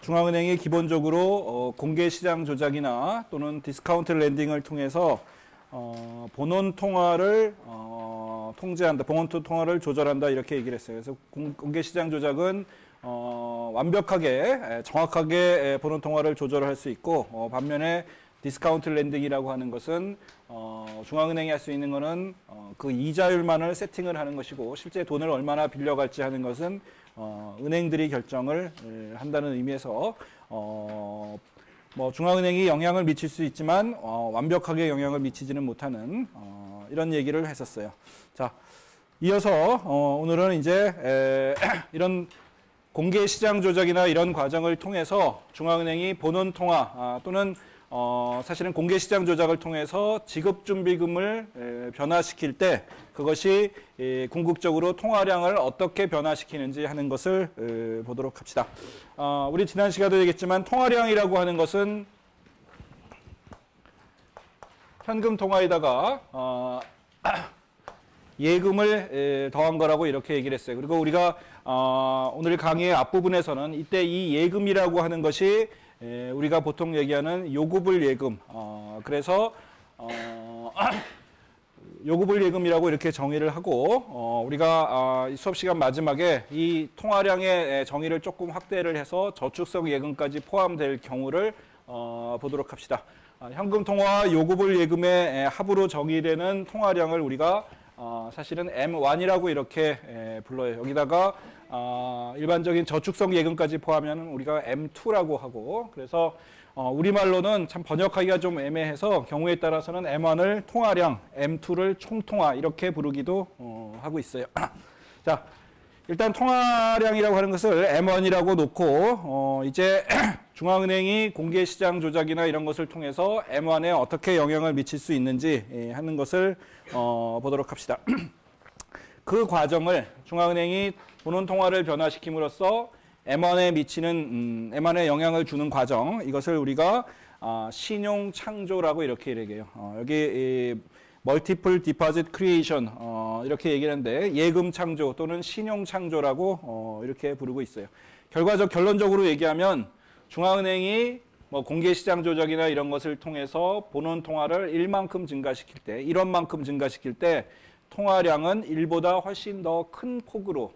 중앙은행이 기본적으로 공개 시장 조작이나 또는 디스카운트 렌딩을 통해서 본원 통화를 통제한다, 본원 통화를 조절한다 이렇게 얘기를 했어요. 그래서 공개 시장 조작은 완벽하게 정확하게 본원 통화를 조절할 수 있고 반면에 디스카운트 렌딩이라고 하는 것은 중앙은행이 할 수 있는 것은 그 이자율만을 세팅을 하는 것이고 실제 돈을 얼마나 빌려갈지 하는 것은 은행들이 결정을 한다는 의미에서 뭐 중앙은행이 영향을 미칠 수 있지만 완벽하게 영향을 미치지는 못하는 이런 얘기를 했었어요. 자, 이어서 오늘은 이제 이런 공개 시장 조작이나 이런 과정을 통해서 중앙은행이 본원 통화 또는 사실은 공개 시장 조작을 통해서 지급준비금을 변화시킬 때 그것이 궁극적으로 통화량을 어떻게 변화시키는지 하는 것을 보도록 합시다. 우리 지난 시간도 얘기했지만 통화량이라고 하는 것은 현금 통화에다가 예금을 더한 거라고 이렇게 얘기를 했어요. 그리고 우리가 오늘 강의의 앞부분에서는 이때 이 예금이라고 하는 것이 우리가 보통 얘기하는 요구불 예금, 그래서 요구불 예금이라고 이렇게 정의를 하고 우리가 수업 시간 마지막에 이 통화량의 정의를 조금 확대를 해서 저축성 예금까지 포함될 경우를 보도록 합시다. 현금 통화와 요구불 예금의 합으로 정의되는 통화량을 우리가 사실은 M1이라고 이렇게 불러요. 여기다가 일반적인 저축성 예금까지 포함하면 우리가 M2라고 하고, 그래서 우리말로는 참 번역하기가 좀 애매해서 경우에 따라서는 M1을 통화량, M2를 총통화 이렇게 부르기도 하고 있어요. 자, 일단 통화량이라고 하는 것을 M1이라고 놓고 이제 중앙은행이 공개시장 조작이나 이런 것을 통해서 M1에 어떻게 영향을 미칠 수 있는지 하는 것을 보도록 합시다. 그 과정을 중앙은행이 본원 통화를 변화시킴으로써 M1에 미치는 M1에 영향을 주는 과정, 이것을 우리가 신용 창조라고 이렇게 얘기해요. 여기 멀티플 디포짓 크리에이션 이렇게 얘기하는데 예금 창조 또는 신용 창조라고 이렇게 부르고 있어요. 결론적으로 얘기하면 중앙은행이 뭐 공개시장 조작이나 이런 것을 통해서 본원 통화를 1만큼 증가시킬 때, 1원만큼 증가시킬 때 통화량은 1보다 훨씬 더 큰 폭으로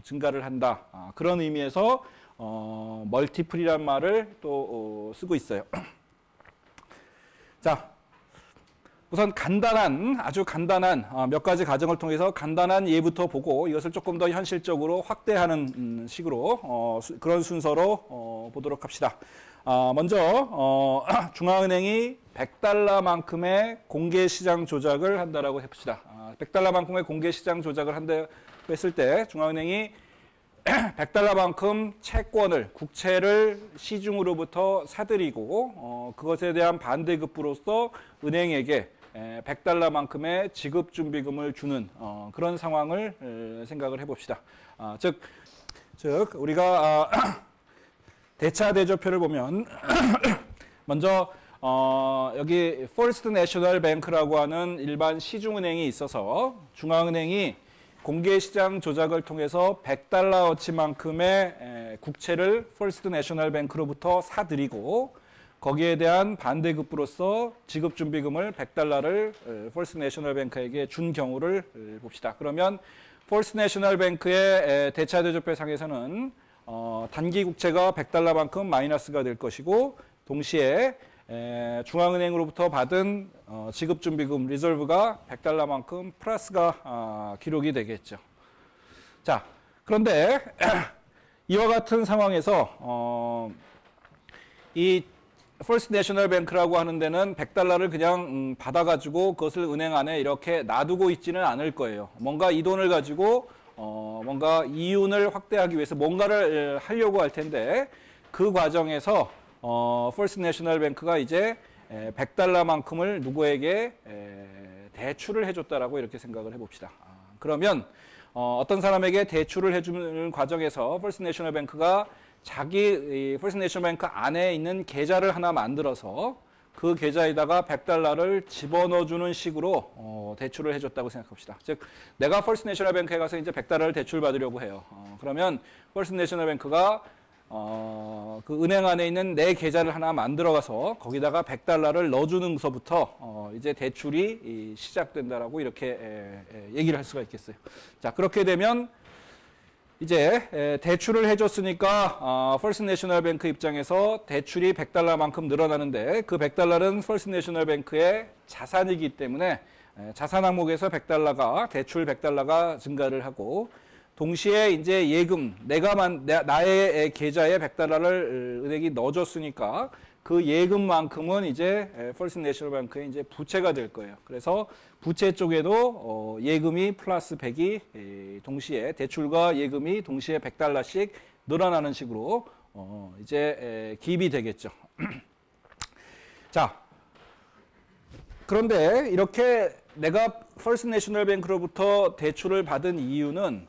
증가를 한다. 그런 의미에서 멀티플이란 말을 또 쓰고 있어요. 자, 우선 아주 간단한 몇 가지 과정을 통해서 간단한 예부터 보고 이것을 조금 더 현실적으로 확대하는 식으로 그런 순서로 보도록 합시다. 먼저 중앙은행이 100달러만큼의 공개시장 조작을 한다라고 해봅시다. 100달러만큼의 공개시장 조작을 한다 했을 때 중앙은행이 100달러만큼 채권을, 국채를 시중으로부터 사들이고 그것에 대한 반대급부로서 은행에게 100달러만큼의 지급준비금을 주는 그런 상황을 생각을 해봅시다. 즉 우리가 대차 대조표를 보면 먼저 여기 First National Bank라고 하는 일반 시중은행이 있어서 중앙은행이 공개시장 조작을 통해서 100달러어치만큼의 국채를 First National Bank로부터 사들이고 거기에 대한 반대급부로서 지급준비금을 100달러를 First National Bank에게 준 경우를 봅시다. 그러면 First National Bank의 대차대조표 상에서는 단기 국채가 100달러만큼 마이너스가 될 것이고 동시에 중앙은행으로부터 받은 지급준비금 리저브가 100달러만큼 플러스가 기록이 되겠죠. 자, 그런데 이와 같은 상황에서 이 First National Bank라고 하는 데는 100달러를 그냥 받아가지고 그것을 은행 안에 이렇게 놔두고 있지는 않을 거예요. 뭔가 이 돈을 가지고 뭔가 이윤을 확대하기 위해서 뭔가를 하려고 할 텐데 그 과정에서 First National Bank가 이제 100달러만큼을 누구에게 대출을 해줬다라고 이렇게 생각을 해봅시다. 그러면 어떤 사람에게 대출을 해주는 과정에서 First National Bank가 자기 First National Bank 안에 있는 계좌를 하나 만들어서 그 계좌에다가 100달러를 집어넣어주는 식으로 대출을 해줬다고 생각합시다. 즉 내가 First National Bank에 가서 이제 100달러를 대출 받으려고 해요. 그러면 First National Bank가 그 은행 안에 있는 내 계좌를 하나 만들어 가서 거기다가 $100를 넣어주는서부터 이제 대출이 시작된다라고 이렇게 얘기를 할 수가 있겠어요. 자, 그렇게 되면 이제 대출을 해줬으니까 퍼스트 내셔널 뱅크 입장에서 대출이 $100만큼 늘어나는데 그 $100는 퍼스트 내셔널 뱅크의 자산이기 때문에 자산 항목에서 $100가 대출 $100가 증가를 하고 동시에 이제 예금 나의 계좌에 $100를 은행이 넣어줬으니까 그 예금만큼은 이제 퍼스트 내셔널 뱅크의 이제 부채가 될 거예요. 그래서 부채 쪽에도 예금이 플러스 100이 동시에 대출과 예금이 동시에 $100씩 늘어나는 식으로 이제 기입이 되겠죠. 자, 그런데 이렇게 내가 퍼스트 내셔널 뱅크로부터 대출을 받은 이유는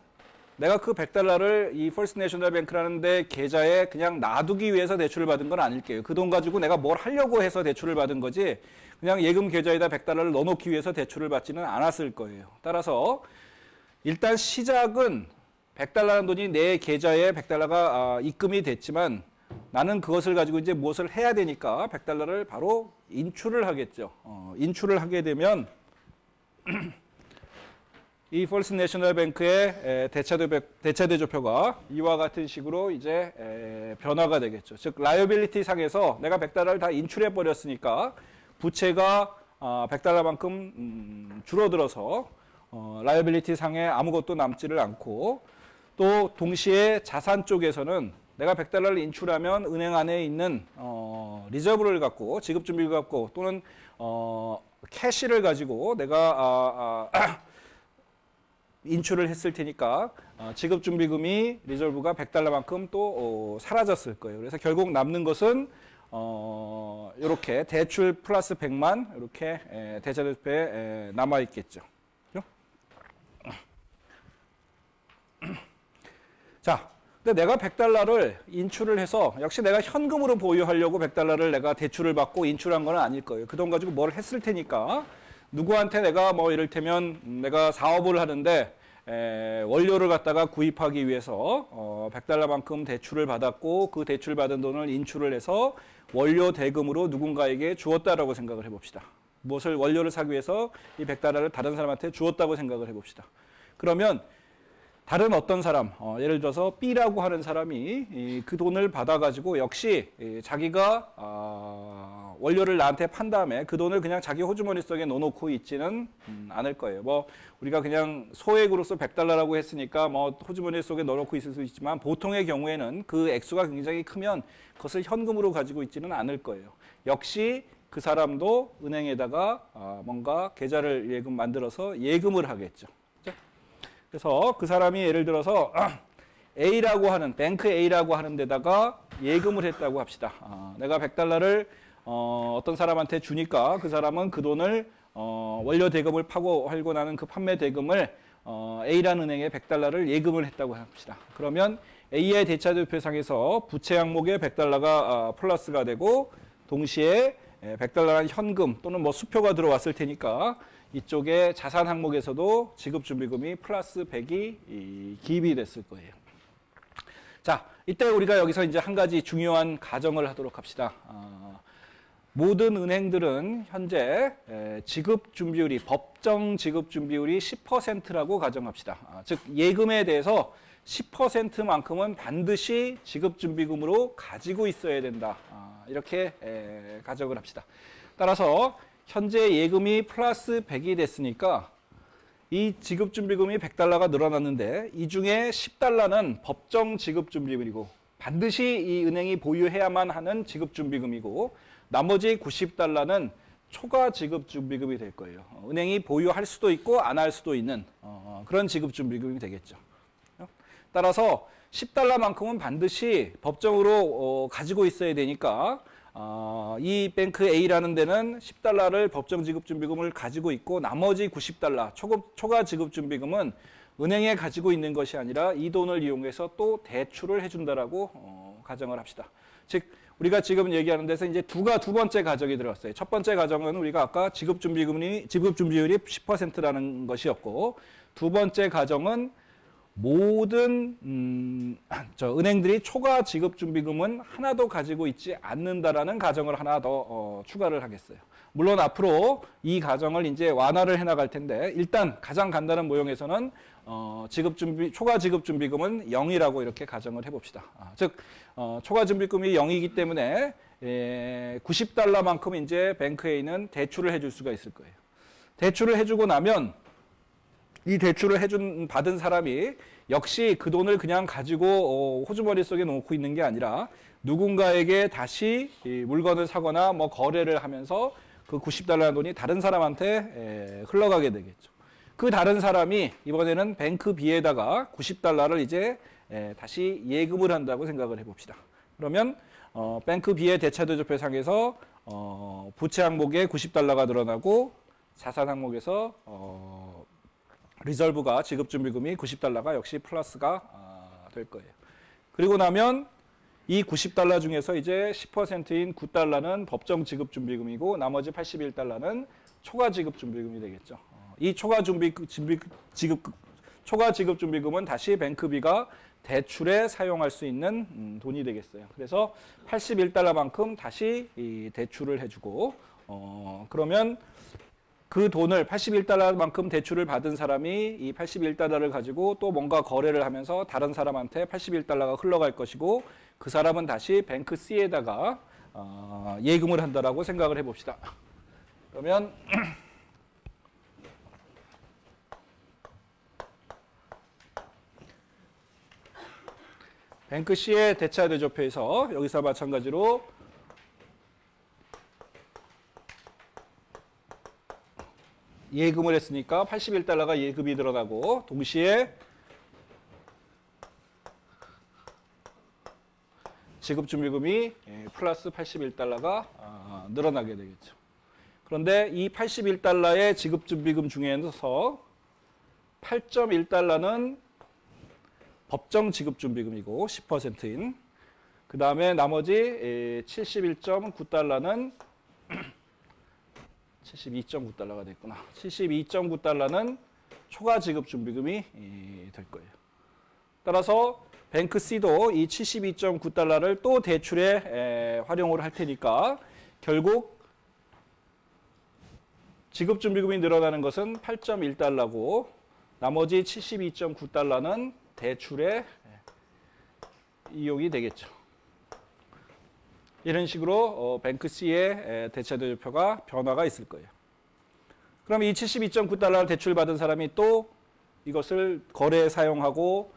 내가 그 $100를 이 퍼스트 내셔널 뱅크라는 데 계좌에 그냥 놔두기 위해서 대출을 받은 건 아닐게요. 그 돈 가지고 내가 뭘 하려고 해서 대출을 받은 거지 그냥 예금 계좌에다 $100를 넣어놓기 위해서 대출을 받지는 않았을 거예요. 따라서 일단 시작은 $100라는 돈이 내 계좌에 $100가 입금이 됐지만 나는 그것을 가지고 이제 무엇을 해야 되니까 $100를 바로 인출을 하겠죠. 인출을 하게 되면 이 퍼스트 내셔널 뱅크의 대차대조표가 이와 같은 식으로 이제 변화가 되겠죠. 즉 라이어빌리티 상에서 내가 $100를 다 인출해 버렸으니까 부채가 $100만큼 줄어들어서 라이어빌리티 상에 아무것도 남지를 않고 또 동시에 자산 쪽에서는 내가 $100를 인출하면 은행 안에 있는 리저브를 갖고 지급준비를 갖고 또는 캐시를 가지고 내가 인출을 했을 테니까 지급준비금이 리저브가 $100만큼 또 사라졌을 거예요. 그래서 결국 남는 것은 이렇게 대출 플러스 100만 이렇게 대차대조표에 남아 있겠죠. 자, 근데 내가 $100를 인출을 해서 역시 내가 현금으로 보유하려고 $100를 내가 대출을 받고 인출한 건 아닐 거예요. 그 돈 가지고 뭘 했을 테니까 누구한테 내가 뭐 이를테면 내가 사업을 하는데 원료를 갖다가 구입하기 위해서 $100만큼 대출을 받았고 그 대출 받은 돈을 인출을 해서 원료 대금으로 누군가에게 주었다라고 생각을 해봅시다. 무엇을 원료를 사기 위해서 이 $100를 다른 사람한테 주었다고 생각을 해봅시다. 그러면 다른 어떤 사람, 예를 들어서 B라고 하는 사람이 그 돈을 받아가지고 역시 자기가 원료를 나한테 판 다음에 그 돈을 그냥 자기 호주머니 속에 넣어놓고 있지는 않을 거예요. 뭐 우리가 그냥 소액으로서 $100라고 했으니까 뭐 호주머니 속에 넣어놓고 있을 수 있지만 보통의 경우에는 그 액수가 굉장히 크면 그것을 현금으로 가지고 있지는 않을 거예요. 역시 그 사람도 은행에다가 뭔가 계좌를 예금 만들어서 예금을 하겠죠. 그래서 그 사람이 예를 들어서 A라고 하는 뱅크 A라고 하는 데다가 예금을 했다고 합시다. 내가 $100를 어떤 사람한테 주니까 그 사람은 그 돈을 원료 대금을 파고 할고 나는 그 판매 대금을 A라는 은행에 $100를 예금을 했다고 합시다. 그러면 A의 대차대표상에서 부채 항목에 $100가 플러스가 되고 동시에 $100는 현금 또는 뭐 수표가 들어왔을 테니까 이쪽에 자산 항목에서도 지급준비금이 플러스 100이 기입이 됐을 거예요. 자, 이때 우리가 여기서 이제 한 가지 중요한 가정을 하도록 합시다. 모든 은행들은 현재 지급준비율이 법정 지급준비율이 10%라고 가정합시다. 즉 예금에 대해서 10%만큼은 반드시 지급준비금으로 가지고 있어야 된다. 이렇게 가정을 합시다. 따라서 현재 예금이 플러스 100이 됐으니까 이 지급준비금이 $100가 늘어났는데 이 중에 $10는 법정 지급준비금이고 반드시 이 은행이 보유해야만 하는 지급준비금이고 나머지 $90는 초과 지급준비금이 될 거예요. 은행이 보유할 수도 있고 안 할 수도 있는 그런 지급준비금이 되겠죠. 따라서 $10만큼은 반드시 법정으로 가지고 있어야 되니까 이 뱅크 A라는 데는 $10를 법정 지급준비금을 가지고 있고 나머지 $90 초과 지급준비금은 은행에 가지고 있는 것이 아니라 이 돈을 이용해서 또 대출을 해준다라고 가정을 합시다. 즉 우리가 지금 얘기하는 데서 이제 두 번째 가정이 들어갔어요. 첫 번째 가정은 우리가 아까 지급준비율이 10%라는 것이었고 두 번째 가정은 모든 은행들이 초과 지급준비금은 하나도 가지고 있지 않는다라는 가정을 하나 더 추가를 하겠어요. 물론 앞으로 이 가정을 이제 완화를 해나갈 텐데 일단 가장 간단한 모형에서는 초과 지급준비금은 0이라고 이렇게 가정을 해봅시다. 즉 초과 준비금이 0이기 때문에 90달러만큼 이제 뱅크에는 대출을 해줄 수가 있을 거예요. 대출을 해주고 나면 이 대출을 받은 사람이 역시 그 돈을 그냥 가지고 호주머니 속에 놓고 있는 게 아니라 누군가에게 다시 물건을 사거나 뭐 거래를 하면서 그 90달러 돈이 다른 사람한테 흘러가게 되겠죠. 그 다른 사람이 이번에는 뱅크 B에다가 90달러를 이제 다시 예금을 한다고 생각을 해봅시다. 그러면 뱅크 B의 대차대조표상에서 부채 항목에 90달러가 늘어나고 자산 항목에서 리저브가 지급준비금이 90달러가 역시 플러스가 될 거예요. 그리고 나면 이 90달러 중에서 이제 10%인 9달러는 법정 지급준비금이고 나머지 81달러는 초과 지급준비금이 되겠죠. 이 초과 지급준비금은 다시 뱅크비가 대출에 사용할 수 있는 돈이 되겠어요. 그래서 81달러만큼 다시 이 대출을 해주고 그러면 그 돈을 81달러만큼 대출을 받은 사람이 이 81달러를 가지고 또 뭔가 거래를 하면서 다른 사람한테 81달러가 흘러갈 것이고 그 사람은 다시 뱅크 C에다가 예금을 한다라고 생각을 해봅시다. 그러면 뱅크 C의 대차대조표에서 여기서 마찬가지로 예금을 했으니까 81달러가 예금이 늘어나고 동시에 지급준비금이 플러스 81달러가 늘어나게 되겠죠. 그런데 이 81달러의 지급준비금 중에서 8.1달러는 법정 지급준비금이고 10%인 그 다음에 나머지 71.9달러는 72.9달러가 됐구나. 72.9달러는 초과 지급준비금이 될 거예요. 따라서 뱅크 C도 이 72.9달러를 또 대출에 활용을 할 테니까 결국 지급준비금이 늘어나는 것은 8.1달러고 나머지 72.9달러는 대출에 이용이 되겠죠. 이런 식으로 뱅크 C의 대차대조표가 변화가 있을 거예요. 그럼 이 72.9달러를 대출받은 사람이 또 이것을 거래에 사용하고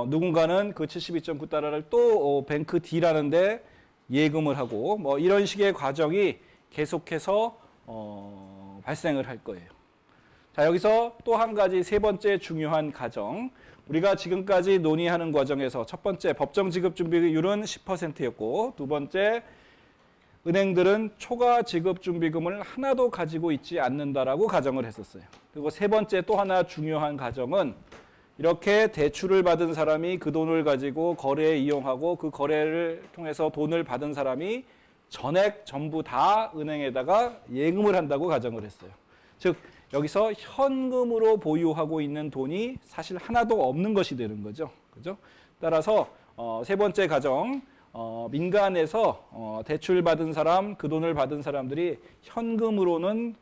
누군가는 그 72.9달러를 또 뱅크 D라는 데 예금을 하고 뭐 이런 식의 과정이 계속해서 발생을 할 거예요. 자, 여기서 또 한 가지 세 번째 중요한 가정. 우리가 지금까지 논의하는 과정에서 첫 번째 법정 지급 준비율은 10%였고 두 번째 은행들은 초과 지급 준비금을 하나도 가지고 있지 않는다라고 가정을 했었어요. 그리고 세 번째 또 하나 중요한 가정은 이렇게 대출을 받은 사람이 그 돈을 가지고 거래에 이용하고 그 거래를 통해서 돈을 받은 사람이 전액 전부 다 은행에다가 예금을 한다고 가정을 했어요. 즉 여기서 현금으로 보유하고 있는 돈이 사실 하나도 없는 것이 되는 거죠. 그죠? 따라서 세 번째 가정, 민간에서 대출 받은 사람, 그 돈을 받은 사람들이 현금으로는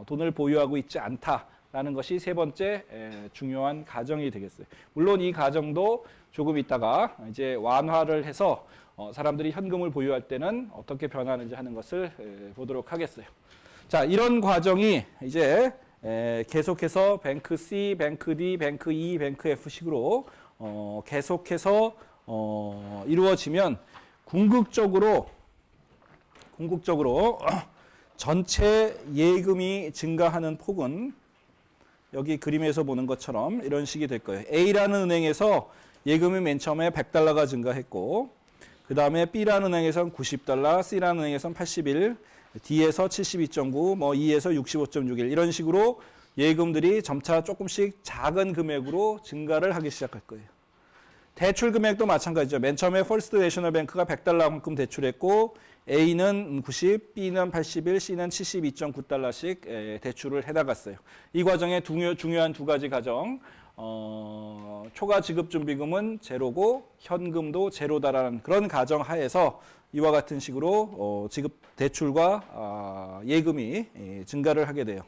돈을 보유하고 있지 않다라는 것이 세 번째 중요한 가정이 되겠어요. 물론 이 가정도 조금 있다가 이제 완화를 해서 사람들이 현금을 보유할 때는 어떻게 변하는지 하는 것을 보도록 하겠어요. 자, 이런 과정이 이제 계속해서 뱅크 C, 뱅크 D, 뱅크 E, 뱅크 F 식으로 계속해서 이루어지면 궁극적으로 전체 예금이 증가하는 폭은 여기 그림에서 보는 것처럼 이런 식이 될 거예요. A라는 은행에서 예금이 맨 처음에 100달러가 증가했고 그 다음에 B라는 은행에서는 90달러, C라는 은행에서는 81, D에서 72.9, 뭐 E에서 65.61 이런 식으로 예금들이 점차 조금씩 작은 금액으로 증가를 하기 시작할 거예요. 대출 금액도 마찬가지죠. 맨 처음에 퍼스트 내셔널 뱅크가 100달러만큼 대출했고 A는 90, B는 81, C는 72.9달러씩 대출을 해나갔어요. 이 과정에 중요한 두 가지 과정. 초과 지급준비금은 제로고 현금도 제로다라는 그런 가정 하에서 이와 같은 식으로 지급 대출과 예금이 증가를 하게 돼요.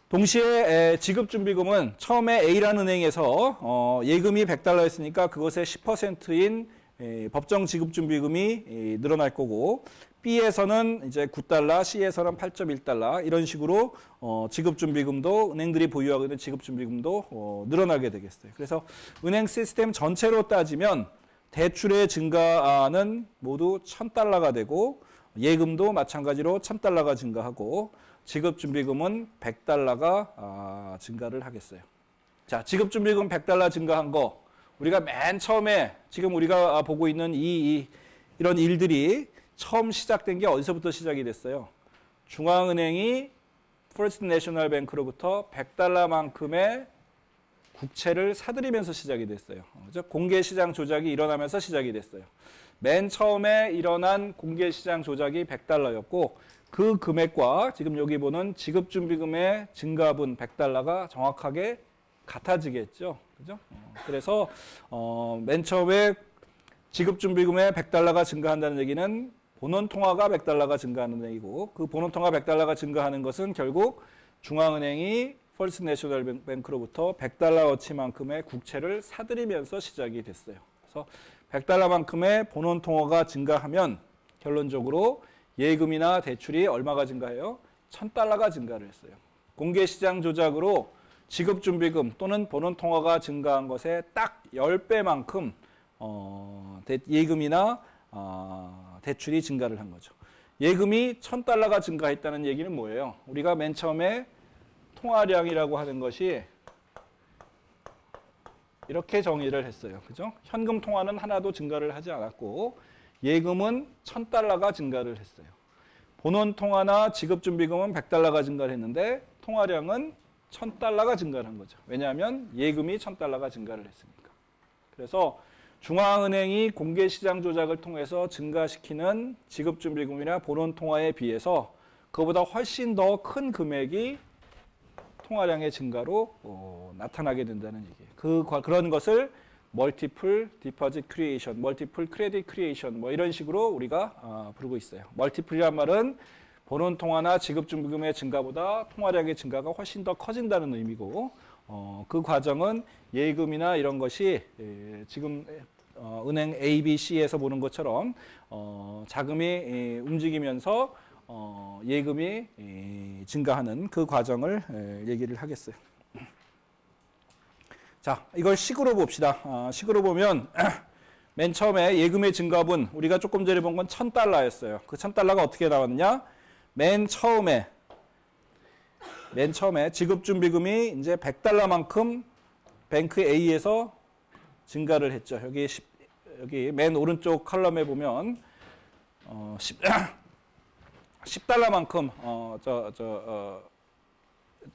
동시에 지급준비금은 처음에 A라는 은행에서 예금이 $100였으니까 그것의 10%인 법정 지급준비금이 늘어날 거고, B에서는 이제 $9, C에서는 $8.1 이런 식으로 지급준비금도 은행들이 보유하고 있는 지급준비금도 늘어나게 되겠어요. 그래서 은행 시스템 전체로 따지면 대출의 증가는 모두 $1,000가 되고 예금도 마찬가지로 $1,000가 증가하고 지급준비금은 $100가 증가를 하겠어요. 자, 지급준비금 $100 증가한 거 우리가 맨 처음에 지금 우리가 보고 있는 이런 일들이 처음 시작된 게 어디서부터 시작이 됐어요? 중앙은행이 퍼스트 내셔널 뱅크로부터 $100만큼의 국채를 사들이면서 시작이 됐어요. 그죠? 공개시장 조작이 일어나면서 시작이 됐어요. 맨 처음에 일어난 공개시장 조작이 $100였고 그 금액과 지금 여기 보는 지급준비금의 증가분 $100가 정확하게 같아지겠죠. 그죠? 그래서 맨 처음에 지급준비금의 $100가 증가한다는 얘기는 본원통화가 $100가 증가하는 얘기고, 그 본원통화 $100가 증가하는 것은 결국 중앙은행이 퍼스트 내셔널 뱅크로부터 $100어치만큼의 국채를 사들이면서 시작이 됐어요. 그래서 $100만큼의 본원통화가 증가하면 결론적으로 예금이나 대출이 얼마가 증가해요? $1,000가 증가를 했어요. 공개시장 조작으로 지급준비금 또는 본원통화가 증가한 것에 딱 10배만큼 예금이나 대출이 증가를 한 거죠. 예금이 $1,000가 증가했다는 얘기는 뭐예요? 우리가 맨 처음에 통화량이라고 하는 것이 이렇게 정의를 했어요. 그죠? 현금 통화는 하나도 증가를 하지 않았고 예금은 $1,000가 증가를 했어요. 본원 통화나 지급준비금은 $100가 증가를 했는데 통화량은 $1,000가 증가를 한 거죠. 왜냐하면 예금이 $1,000가 증가를 했으니까. 그래서 중앙은행이 공개시장 조작을 통해서 증가시키는 지급준비금이나 본원 통화에 비해서 그보다 훨씬 더 큰 금액이 통화량의 증가로 나타나게 된다는 얘기예요. 그런 것을 멀티플 디포짓 크리에이션, 멀티플 크레딧 크리에이션 뭐 이런 식으로 우리가 부르고 있어요. 멀티플이란 말은 본원 통화나 지급준비금의 증가보다 통화량의 증가가 훨씬 더 커진다는 의미고, 그 과정은 예금이나 이런 것이 지금 은행 A, B, C에서 보는 것처럼 자금이 움직이면서 예금이 증가하는 그 과정을 얘기를 하겠어요. 자, 이걸 식으로 봅시다. 식으로 보면 맨 처음에 예금의 증가분 우리가 조금 전에 본 건 $1,000였어요. 그 $1,000가 어떻게 나왔느냐? 맨 처음에 지급준비금이 이제 $100만큼 뱅크 A에서 증가를 했죠. 여기 맨 오른쪽 컬럼에 보면 10달러만큼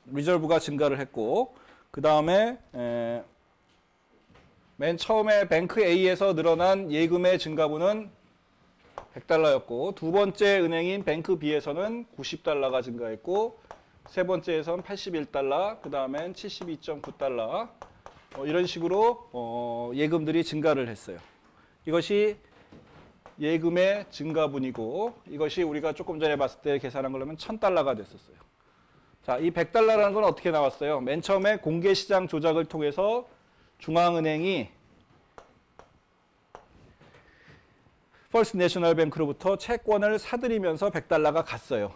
리저브가 증가를 했고, 그 다음에 맨 처음에 뱅크 A에서 늘어난 예금의 증가분은 $100였고, 두 번째 은행인 뱅크 B에서는 $90가 증가했고, 세 번째에서는 $81, 그 다음엔 $72.9, 이런 식으로 예금들이 증가를 했어요. 이것이 예금의 증가분이고, 이것이 우리가 조금 전에 봤을 때 계산한 걸로면 $1,000가 됐었어요. 자, 이 $100라는 건 어떻게 나왔어요? 맨 처음에 공개시장 조작을 통해서 중앙은행이 퍼스트 내셔널 뱅크로부터 채권을 사들이면서 $100가 갔어요.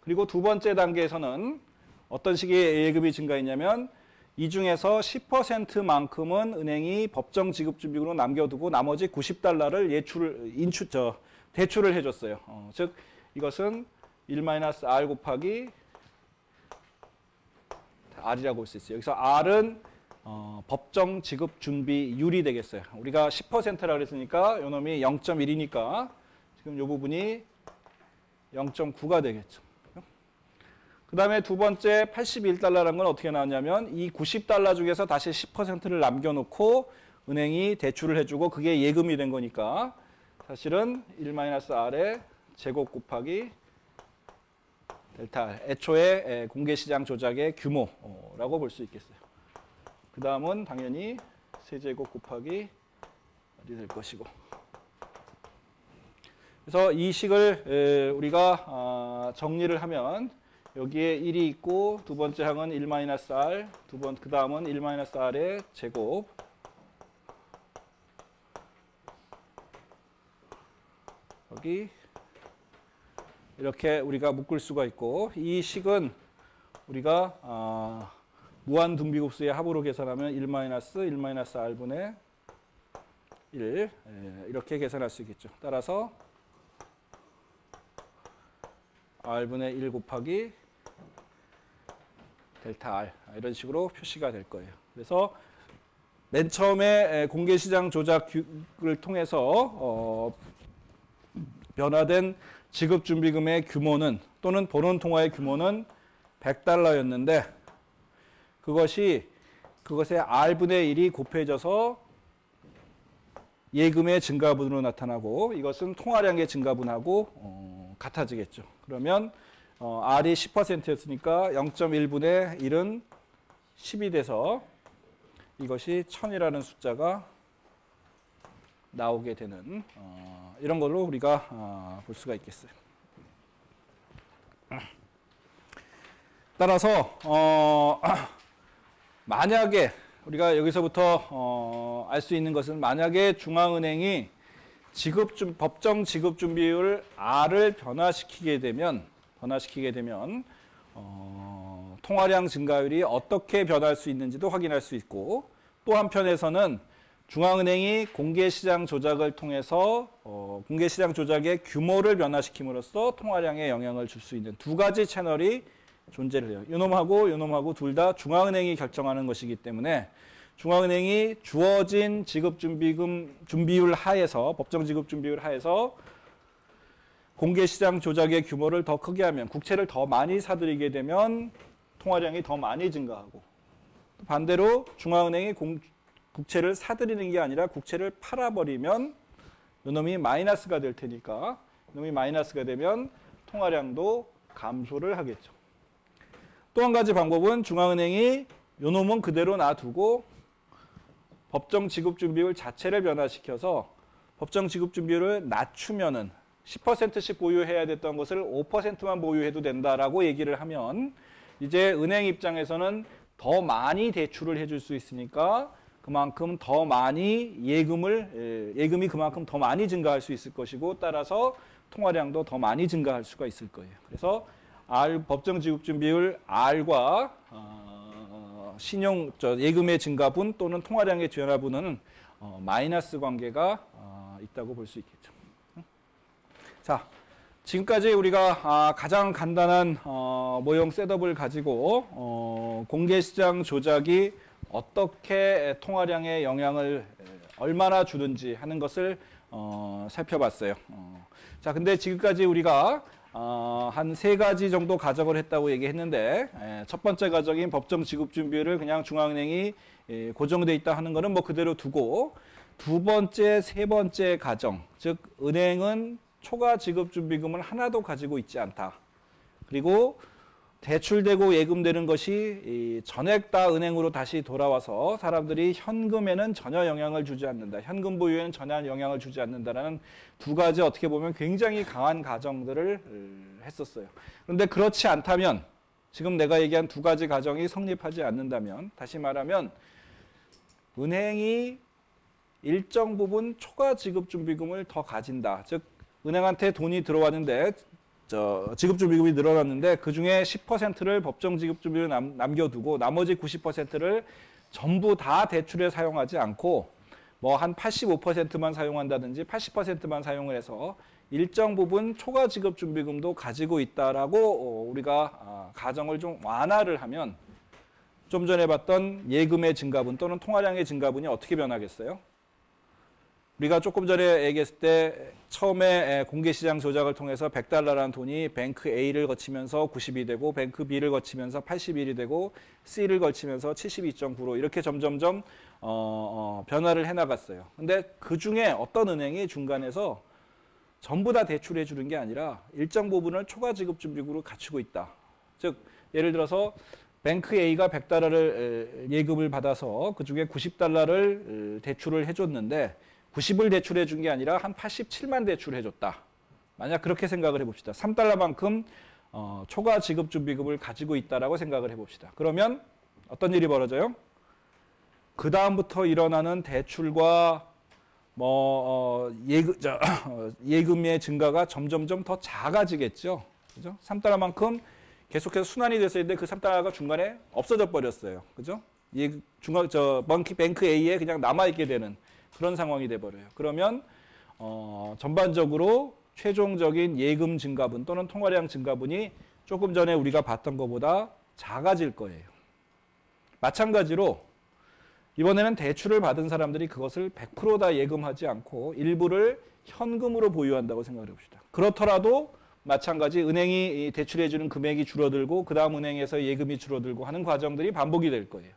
그리고 두 번째 단계에서는 어떤 식의 예금이 증가했냐면 이 중에서 10%만큼은 은행이 법정 지급준비금으로 남겨두고 나머지 $90를 대출을 해줬어요. 즉 이것은 1-R 곱하기 R이라고 볼 수 있어요. 여기서 R은 법정 지급 준비율이 되겠어요. 우리가 10%라 그랬으니까 요 놈이 0.1이니까 지금 이 부분이 0.9가 되겠죠. 그 다음에 두 번째 $81라는 건 어떻게 나왔냐면 이 $90 중에서 다시 10%를 남겨놓고 은행이 대출을 해주고 그게 예금이 된 거니까 사실은 1-R의 제곱 곱하기 델타 R. 애초에 공개시장 조작의 규모라고 볼 수 있겠어요. 그 다음은 당연히 세제곱 곱하기 R이 될 것이고. 그래서 이 식을 우리가 정리를 하면 여기에 1이 있고 두 번째 항은 1-R, 그 다음은 1-R의 제곱. 여기 이렇게 우리가 묶을 수가 있고, 이 식은 우리가 무한 등비급수의 합으로 계산하면 1-R분의 1 이렇게 계산할 수 있겠죠. 따라서 R분의 1 곱하기 델타 R 이런 식으로 표시가 될 거예요. 그래서 맨 처음에 공개시장 조작을 통해서 변화된 지급준비금의 규모는 또는 본원통화의 규모는 $100였는데 그것의 R분의 1이 곱해져서 예금의 증가분으로 나타나고 이것은 통화량의 증가분하고 같아지겠죠. 그러면 R이 10%였으니까 0.1분의 1은 10이 돼서 이것이 1000이라는 숫자가 나오게 되는 이런 걸로 우리가 볼 수가 있겠어요. 따라서 만약에 우리가 여기서부터 알 수 있는 것은 만약에 중앙은행이 법정 지급준비율 R을 변화시키게 되면 통화량 증가율이 어떻게 변할 수 있는지도 확인할 수 있고, 또 한편에서는 중앙은행이 공개시장 조작을 통해서 공개시장 조작의 규모를 변화시킴으로써 통화량에 영향을 줄 수 있는 두 가지 채널이 존재를 해요. 요놈하고 둘 다 중앙은행이 결정하는 것이기 때문에 중앙은행이 주어진 지급준비율 하에서 법정 지급준비율 하에서 공개시장 조작의 규모를 더 크게 하면, 국채를 더 많이 사들이게 되면 통화량이 더 많이 증가하고, 반대로 중앙은행이 국채를 사들이는 게 아니라 국채를 팔아버리면 이놈이 마이너스가 될 테니까 이놈이 마이너스가 되면 통화량도 감소를 하겠죠. 또 한 가지 방법은 중앙은행이 요놈은 그대로 놔두고 법정 지급준비율 자체를 변화시켜서 법정 지급준비율을 낮추면은 10%씩 보유해야 됐던 것을 5%만 보유해도 된다라고 얘기를 하면 이제 은행 입장에서는 더 많이 대출을 해줄 수 있으니까 그만큼 더 많이 예금이 그만큼 더 많이 증가할 수 있을 것이고, 따라서 통화량도 더 많이 증가할 수가 있을 거예요. 그래서 법정 지급준비율 R과 예금의 증가분 또는 통화량의 변화분은 마이너스 관계가 있다고 볼 수 있겠죠. 자, 지금까지 우리가 가장 간단한 모형 셋업을 가지고 공개시장 조작이 어떻게 통화량에 영향을 얼마나 주는지 하는 것을 살펴봤어요. 자, 근데 지금까지 우리가 한 3가지 정도 가정을 했다고 얘기했는데, 첫 번째 가정인 법정 지급준비율을 그냥 중앙은행이 고정돼 있다 하는 거는 뭐 그대로 두고, 두 번째, 세 번째 가정, 즉 은행은 초과 지급준비금을 하나도 가지고 있지 않다. 그리고 대출되고 예금되는 것이 전액 다 은행으로 다시 돌아와서 사람들이 현금에는 전혀 영향을 주지 않는다. 현금 보유에는 전혀 영향을 주지 않는다라는 두 가지 어떻게 보면 굉장히 강한 가정들을 했었어요. 그런데 그렇지 않다면, 지금 내가 얘기한 두 가지 가정이 성립하지 않는다면, 다시 말하면 은행이 일정 부분 초과 지급준비금을 더 가진다. 즉 은행한테 돈이 들어왔는데 지급준비금이 늘어났는데 그중에 10%를 법정 지급준비로 남겨두고 나머지 90%를 전부 다 대출에 사용하지 않고 뭐 한 85%만 사용한다든지 80%만 사용을 해서 일정 부분 초과 지급준비금도 가지고 있다라고 우리가 가정을 좀 완화를 하면 좀 전에 봤던 예금의 증가분 또는 통화량의 증가분이 어떻게 변하겠어요? 우리가 조금 전에 얘기했을 때 처음에 공개시장 조작을 통해서 $100라는 돈이 뱅크 A를 거치면서 90이 되고 뱅크 B를 거치면서 81이 되고 C를 거치면서 72.9로 이렇게 점점점 변화를 해나갔어요. 근데 그 중에 어떤 은행이 중간에서 전부 다 대출해 주는 게 아니라 일정 부분을 초과 지급 준비금으로 갖추고 있다. 즉 예를 들어서 뱅크 A가 100달러를 예금을 받아서 그중에 90달러를 대출을 해줬는데 90을 대출해 준 게 아니라 한 87만 대출해 줬다. 만약 그렇게 생각을 해봅시다. 3달러만큼 초과 지급 준비금을 가지고 있다라고 생각을 해봅시다. 그러면 어떤 일이 벌어져요? 그 다음부터 일어나는 대출과 예금의 증가가 점점점 더 작아지겠죠. 그죠? 3달러만큼 계속해서 순환이 됐어야 했는데 그 3달러가 중간에 없어져 버렸어요. 그죠? 뱅크 A에 그냥 남아있게 되는 그런 상황이 돼버려요. 그러면, 전반적으로 최종적인 예금 증가분 또는 통화량 증가분이 조금 전에 우리가 봤던 것보다 작아질 거예요. 마찬가지로 이번에는 대출을 받은 사람들이 그것을 100% 다 예금하지 않고 일부를 현금으로 보유한다고 생각해 봅시다. 그렇더라도 마찬가지 은행이 대출해 주는 금액이 줄어들고 그 다음 은행에서 예금이 줄어들고 하는 과정들이 반복이 될 거예요.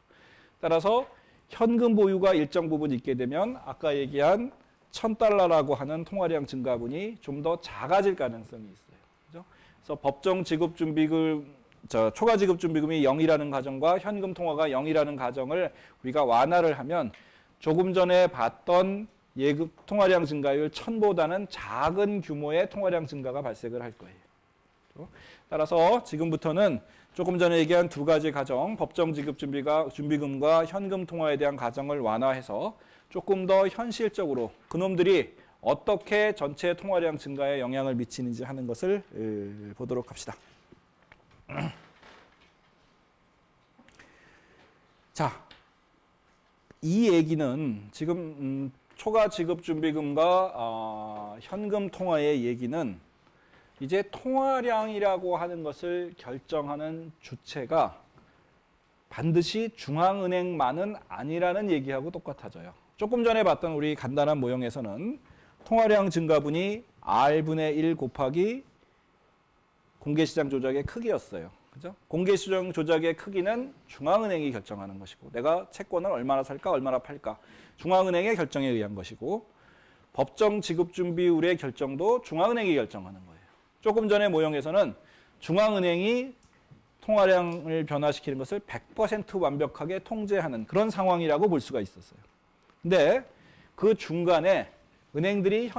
따라서 현금 보유가 일정 부분 있게 되면 아까 얘기한 1000달러라고 하는 통화량 증가분이 좀 더 작아질 가능성이 있어요. 그죠? 그래서 법정 지급 준비금, 초과 지급 준비금이 0이라는 가정과 현금 통화가 0이라는 가정을 우리가 완화를 하면 조금 전에 봤던 예금 통화량 증가율 1000보다는 작은 규모의 통화량 증가가 발생을 할 거예요. 따라서 지금부터는 조금 전에 얘기한 두 가지 가정, 법정 지급 준비금과 현금 통화에 대한 가정을 완화해서 조금 더 현실적으로 그놈들이 어떻게 전체 통화량 증가에 영향을 미치는지 하는 것을 보도록 합시다. 자, 이 얘기는 지금 초과 지급 준비금과 현금 통화의 얘기는 이제 통화량이라고 하는 것을 결정하는 주체가 반드시 중앙은행만은 아니라는 얘기하고 똑같아져요. 조금 전에 봤던 우리 간단한 모형에서는 통화량 증가분이 R분의 1 곱하기 공개시장 조작의 크기였어요. 그죠? 공개시장 조작의 크기는 중앙은행이 결정하는 것이고 내가 채권을 얼마나 살까 얼마나 팔까 중앙은행의 결정에 의한 것이고 법정 지급준비율의 결정도 중앙은행이 결정하는 거예요. 조금 전에 모형에서는 중앙은행이 통화량을 변화시키는 것을 100% 완벽하게 통제하는 그런 상황이라고 볼 수가 있었어요. 근데 그 중간에 은행들이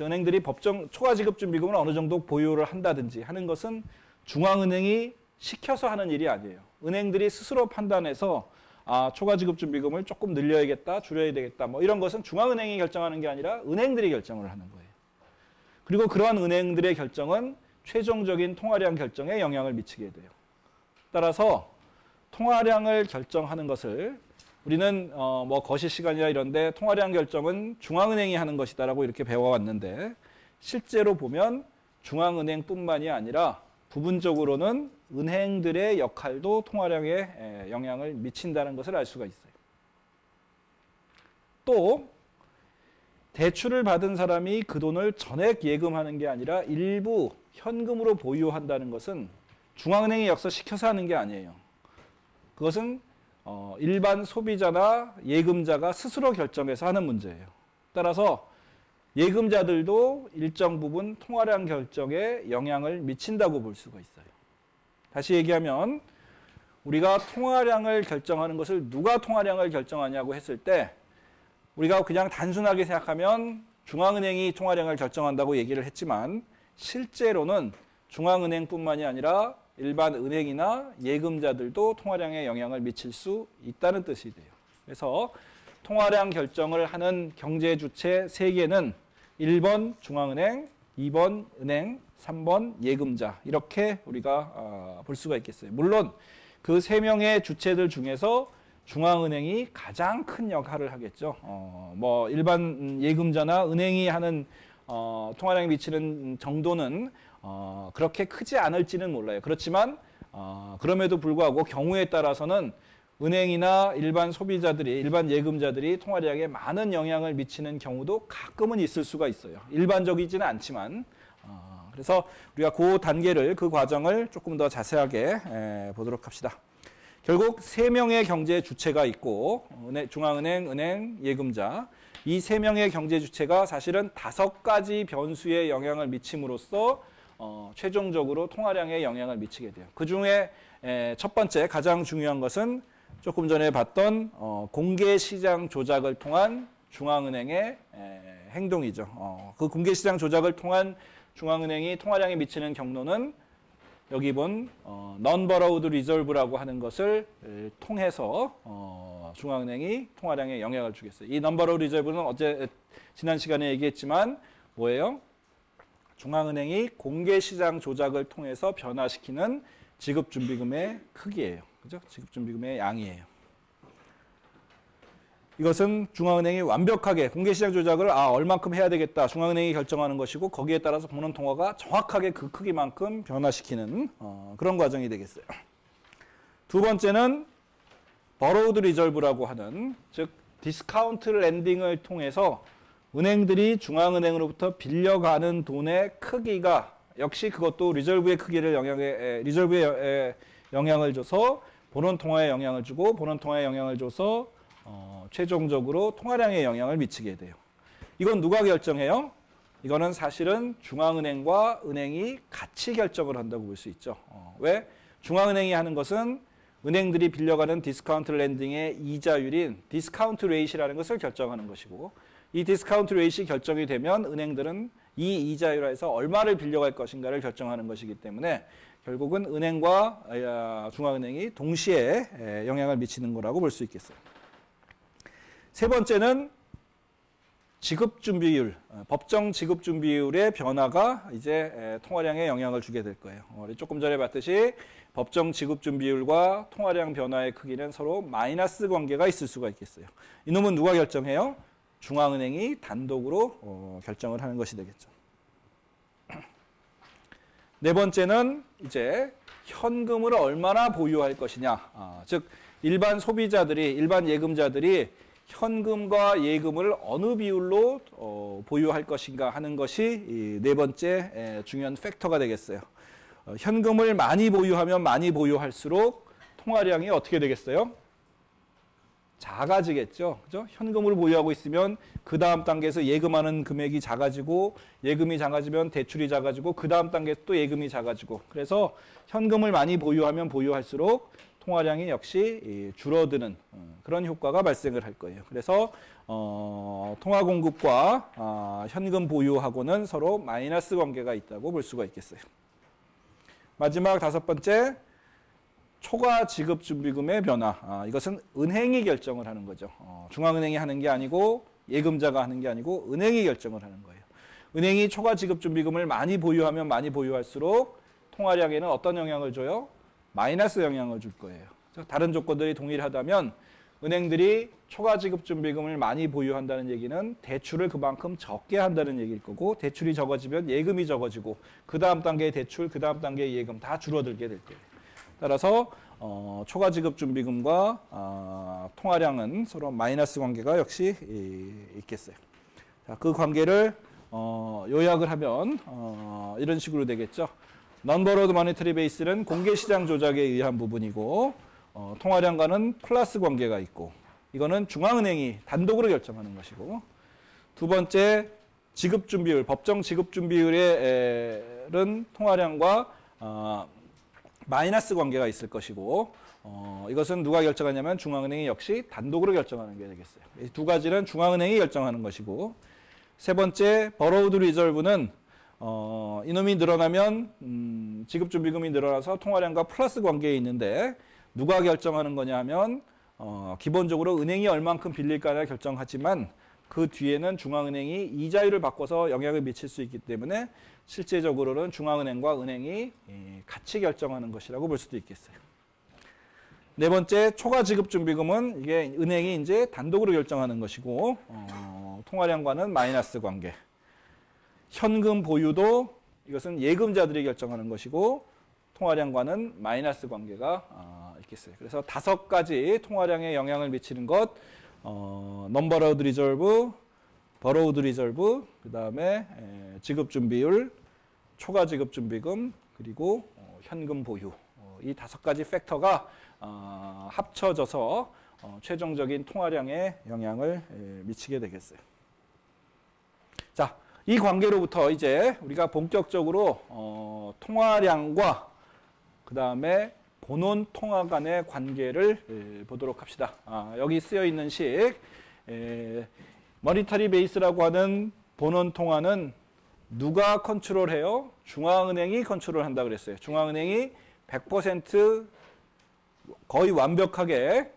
은행들이 법정 초과 지급 준비금을 어느 정도 보유를 한다든지 하는 것은 중앙은행이 시켜서 하는 일이 아니에요. 은행들이 스스로 판단해서 초과 지급 준비금을 조금 늘려야겠다, 줄여야 되겠다, 뭐 이런 것은 중앙은행이 결정하는 게 아니라 은행들이 결정을 하는 거예요. 그리고 그러한 은행들의 결정은 최종적인 통화량 결정에 영향을 미치게 돼요. 따라서 통화량을 결정하는 것을 우리는 거시 시간이나 이런데 통화량 결정은 중앙은행이 하는 것이다라고 이렇게 배워왔는데 실제로 보면 중앙은행뿐만이 아니라 부분적으로는 은행들의 역할도 통화량에 영향을 미친다는 것을 알 수가 있어요. 또 대출을 받은 사람이 그 돈을 전액 예금하는 게 아니라 일부 현금으로 보유한다는 것은 중앙은행이 역서시켜서 하는 게 아니에요. 그것은 일반 소비자나 예금자가 스스로 결정해서 하는 문제예요. 따라서 예금자들도 일정 부분 통화량 결정에 영향을 미친다고 볼 수가 있어요. 다시 얘기하면 우리가 통화량을 결정하는 것을 누가 통화량을 결정하냐고 했을 때 우리가 그냥 단순하게 생각하면 중앙은행이 통화량을 결정한다고 얘기를 했지만 실제로는 중앙은행뿐만이 아니라 일반 은행이나 예금자들도 통화량에 영향을 미칠 수 있다는 뜻이 돼요. 그래서 통화량 결정을 하는 경제 주체 3개는 1번 중앙은행, 2번 은행, 3번 예금자 이렇게 우리가 볼 수가 있겠어요. 물론 그 3명의 주체들 중에서 중앙은행이 가장 큰 역할을 하겠죠. 일반 예금자나 은행이 하는 통화량에 미치는 정도는 그렇게 크지 않을지는 몰라요. 그렇지만 그럼에도 불구하고 경우에 따라서는 은행이나 일반 소비자들이, 일반 예금자들이 통화량에 많은 영향을 미치는 경우도 가끔은 있을 수가 있어요. 일반적이지는 않지만. 그래서 우리가 그 단계를, 그 과정을 조금 더 자세하게 보도록 합시다. 결국 세 명의 경제 주체가 있고 중앙은행, 은행, 예금자 이 세 명의 경제 주체가 사실은 5가지 변수에 영향을 미침으로써 최종적으로 통화량에 영향을 미치게 돼요. 그 중에 첫 번째 가장 중요한 것은 조금 전에 봤던 공개시장 조작을 통한 중앙은행의 행동이죠. 그 공개시장 조작을 통한 중앙은행이 통화량에 미치는 경로는 여기 본 non-borrowed reserve라고 하는 것을 통해서 중앙은행이 통화량에 영향을 주겠어요. 이 non-borrowed reserve는 지난 시간에 얘기했지만 뭐예요? 중앙은행이 공개시장 조작을 통해서 변화시키는 지급준비금의 크기예요. 그죠? 지급준비금의 양이에요. 이것은 중앙은행이 완벽하게 공개시장 조작을 얼만큼 해야 되겠다 중앙은행이 결정하는 것이고 거기에 따라서 보는 통화가 정확하게 그 크기만큼 변화시키는 그런 과정이 되겠어요. 두 번째는 borrowed reserve라고 하는 즉 디스카운트 랜딩을 통해서 은행들이 중앙은행으로부터 빌려가는 돈의 크기가 역시 그것도 리저브의 크기를 리저브에 영향을 줘서 보는 통화에 영향을 주고 보는 통화에 영향을 줘서 최종적으로 통화량에 영향을 미치게 돼요. 이건 누가 결정해요? 이거는 사실은 중앙은행과 은행이 같이 결정을 한다고 볼 수 있죠. 왜? 중앙은행이 하는 것은 은행들이 빌려가는 디스카운트 랜딩의 이자율인 디스카운트 레이시라는 것을 결정하는 것이고 이 디스카운트 레이시 결정이 되면 은행들은 이 이자율에서 얼마를 빌려갈 것인가를 결정하는 것이기 때문에 결국은 은행과 중앙은행이 동시에 영향을 미치는 거라고 볼 수 있겠어요. 세 번째는 지급준비율, 법정 지급준비율의 변화가 이제 통화량에 영향을 주게 될 거예요. 우리 조금 전에 봤듯이 법정 지급준비율과 통화량 변화의 크기는 서로 마이너스 관계가 있을 수가 있겠어요. 이놈은 누가 결정해요? 중앙은행이 단독으로 결정을 하는 것이 되겠죠. 네 번째는 이제 현금을 얼마나 보유할 것이냐. 즉 일반 소비자들이, 일반 예금자들이 현금과 예금을 어느 비율로 보유할 것인가 하는 것이 이 네 번째 중요한 팩터가 되겠어요. 현금을 많이 보유하면 많이 보유할수록 통화량이 어떻게 되겠어요? 작아지겠죠. 그죠? 현금을 보유하고 있으면 그 다음 단계에서 예금하는 금액이 작아지고 예금이 작아지면 대출이 작아지고 그 다음 단계에서 또 예금이 작아지고 그래서 현금을 많이 보유하면 보유할수록 통화량이 역시 줄어드는 그런 효과가 발생을 할 거예요. 그래서 통화 공급과 현금 보유하고는 서로 마이너스 관계가 있다고 볼 수가 있겠어요. 마지막 다섯 번째, 초과 지급 준비금의 변화. 이것은 은행이 결정을 하는 거죠. 중앙은행이 하는 게 아니고 예금자가 하는 게 아니고 은행이 결정을 하는 거예요. 은행이 초과 지급 준비금을 많이 보유하면 많이 보유할수록 통화량에는 어떤 영향을 줘요? 마이너스 영향을 줄 거예요. 다른 조건들이 동일하다면 은행들이 초과 지급 준비금을 많이 보유한다는 얘기는 대출을 그만큼 적게 한다는 얘기일 거고 대출이 적어지면 예금이 적어지고 그 다음 단계의 대출, 그 다음 단계의 예금 다 줄어들게 될 거예요. 따라서 초과 지급 준비금과 통화량은 서로 마이너스 관계가 역시 있겠어요. 자, 그 관계를 요약을 하면 이런 식으로 되겠죠. non-borrowed monetary base는 공개시장 조작에 의한 부분이고 통화량과는 플러스 관계가 있고 이거는 중앙은행이 단독으로 결정하는 것이고 두 번째 지급준비율, 법정 지급준비율은 통화량과 마이너스 관계가 있을 것이고 이것은 누가 결정하냐면 중앙은행이 역시 단독으로 결정하는 게 되겠어요. 이 두 가지는 중앙은행이 결정하는 것이고 세 번째 borrowed reserve는 이놈이 늘어나면 지급준비금이 늘어나서 통화량과 플러스 관계에 있는데 누가 결정하는 거냐 하면 기본적으로 은행이 얼만큼 빌릴까를 결정하지만 그 뒤에는 중앙은행이 이자율을 바꿔서 영향을 미칠 수 있기 때문에 실제적으로는 중앙은행과 은행이 같이 결정하는 것이라고 볼 수도 있겠어요. 네 번째 초과 지급준비금은 이게 은행이 이제 단독으로 결정하는 것이고 통화량과는 마이너스 관계. 현금 보유도 이것은 예금자들이 결정하는 것이고 통화량과는 마이너스 관계가 있겠어요. 그래서 5가지 통화량에 영향을 미치는 것 non-borrowed reserve, borrowed reserve, 그 다음에 지급준비율, 초과 지급준비금, 그리고 현금 보유. 이 5가지 팩터가 합쳐져서 최종적인 통화량에 영향을 미치게 되겠어요. 자, 이 관계로부터 이제 우리가 본격적으로 통화량과 그 다음에 본원 통화 간의 관계를 보도록 합시다. 여기 쓰여 있는 식 머니터리 베이스라고 하는 본원 통화는 누가 컨트롤해요? 중앙은행이 컨트롤한다 그랬어요. 중앙은행이 100% 거의 완벽하게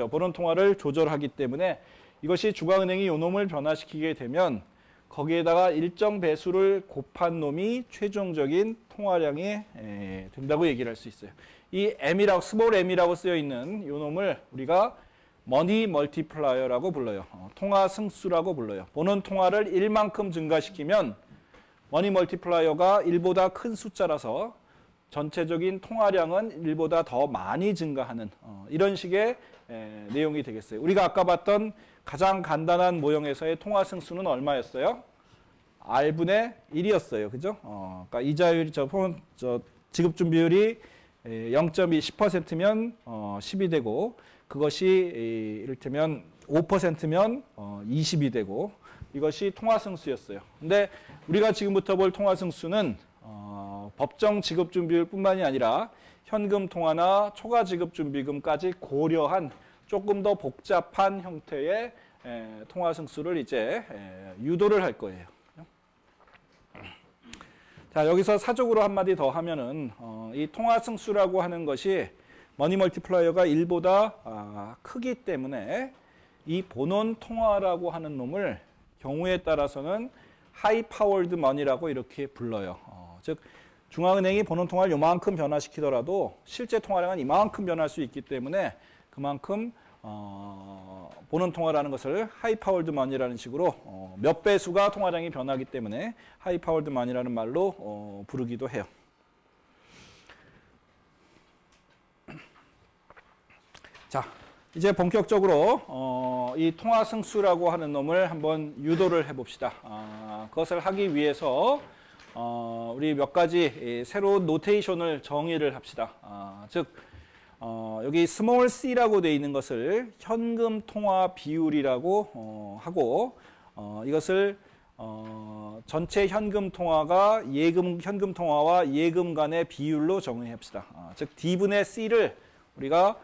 본원 통화를 조절하기 때문에 이것이 중앙은행이 요 놈을 변화시키게 되면 거기에다가 일정 배수를 곱한 놈이 최종적인 통화량이 된다고 얘기를 할 수 있어요. 이 M이라고 스몰 M이라고 쓰여 있는 요 놈을 우리가 머니 멀티플라이어라고 불러요. 통화 승수라고 불러요. 본원 통화를 1만큼 증가시키면 머니 멀티플라이어가 1보다 큰 숫자라서 전체적인 통화량은 1보다 더 많이 증가하는 이런 식의 내용이 되겠어요. 우리가 아까 봤던 가장 간단한 모형에서의 통화 승수는 얼마였어요? R분의 1이었어요. 그죠? 그러니까 이자율이 지급 준비율이 0.2 10%면 10이 되고 그것이 이를테면 5%면 20이 되고 이것이 통화 승수였어요. 근데 우리가 지금부터 볼 통화 승수는 법정 지급 준비율뿐만이 아니라 현금 통화나 초과 지급 준비금까지 고려한 조금 더 복잡한 형태의 통화 승수를 이제 유도를 할 거예요. 자, 여기서 사적으로 한마디 더 하면은 이 통화 승수라고 하는 것이 머니 멀티플라이어가 1보다 크기 때문에 이 본원 통화라고 하는 놈을 경우에 따라서는 하이 파워드 머니라고 이렇게 불러요. 즉 중앙은행이 본원 통화를 요만큼 변화시키더라도 실제 통화량은 이만큼 변할 수 있기 때문에 그만큼 본원 통화라는 것을 하이 파워드 머니라는 식으로 몇 배수가 통화량이 변하기 때문에 하이 파워드 머니라는 말로 부르기도 해요. 자, 이제 본격적으로 이 통화 승수라고 하는 놈을 한번 유도를 해봅시다. 그것을 하기 위해서 우리 몇 가지 새로운 노테이션을 정의를 합시다. 즉 여기 스몰 c라고 되어 있는 것을 현금 통화 비율이라고 하고 이것을 전체 현금 통화가 현금 통화와 예금 간의 비율로 정의합시다. 즉 D분의 C를 우리가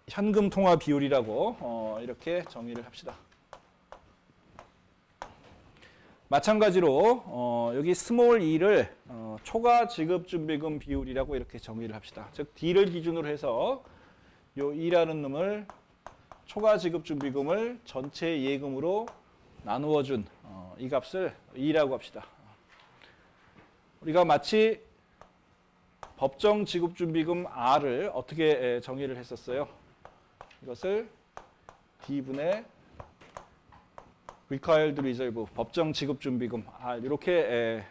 현금 통화 비율이라고 이렇게 정의를 합시다. 마찬가지로 여기 스몰 e를 초과 지급 준비금 비율이라고 이렇게 정의를 합시다. 즉 D를 기준으로 해서 요 E라는 놈을 초과 지급 준비금을 전체 예금으로 나누어 준 이 값을 E라고 합시다. 우리가 마치 법정 지급 준비금 R을 어떻게 정의를 했었어요? 이것을 D분의 required reserve, 법정 지급 준비금 R 이렇게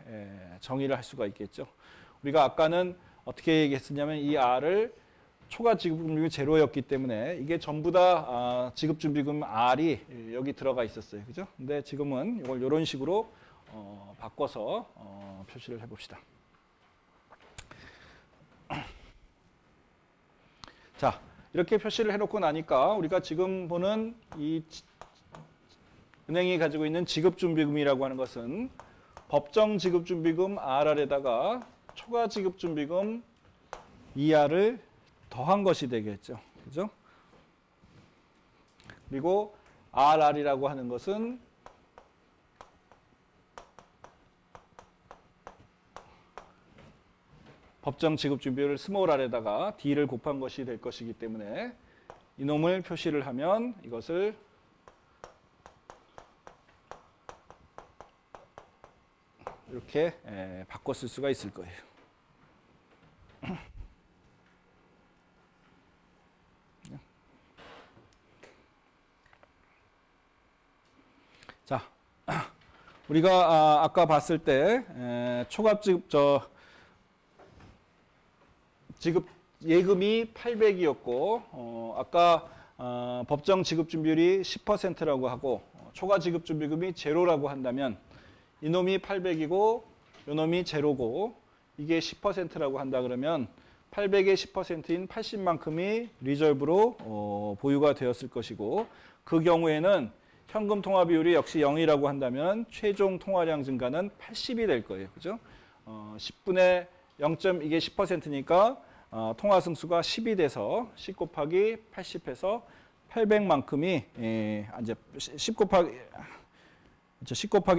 정의를 할 수가 있겠죠. 우리가 아까는 어떻게 얘기했었냐면 이 R을 초과 지급 준비금이 제로였기 때문에 이게 전부 다 지급 준비금 R이 여기 들어가 있었어요. 그죠? 근데 지금은 이걸 이런 식으로 바꿔서 표시를 해봅시다. 자, 이렇게 표시를 해놓고 나니까 우리가 지금 보는 이 은행이 가지고 있는 지급준비금이라고 하는 것은 법정 지급준비금 RR에다가 초과 지급준비금 ER을 더한 것이 되겠죠. 그죠? 그리고 RR이라고 하는 것은 법정 지급준비율을 스몰 r에다가 D를 곱한 것이 될 것이기 때문에 이놈을 표시를 하면 이것을 이렇게 바꿔 쓸 수가 있을 거예요. 자, 우리가 아까 봤을 때 초과 지급 예금이 800이었고 아까 법정 지급 준비율이 10%라고 하고 초과 지급 준비금이 제로라고 한다면 이놈이 800이고 이놈이 제로고 이게 10%라고 한다 그러면 800의 10%인 80만큼이 리저브로 보유가 되었을 것이고, 그 경우에는 현금 통화 비율이 역시 0이라고 한다면 최종 통화량 증가는 80이 될 거예요. 그죠? 10분의 0. 이게 10%니까 통화 승수가 10이 돼서 10 곱하기 80해서 800만큼이 이제 10 곱하기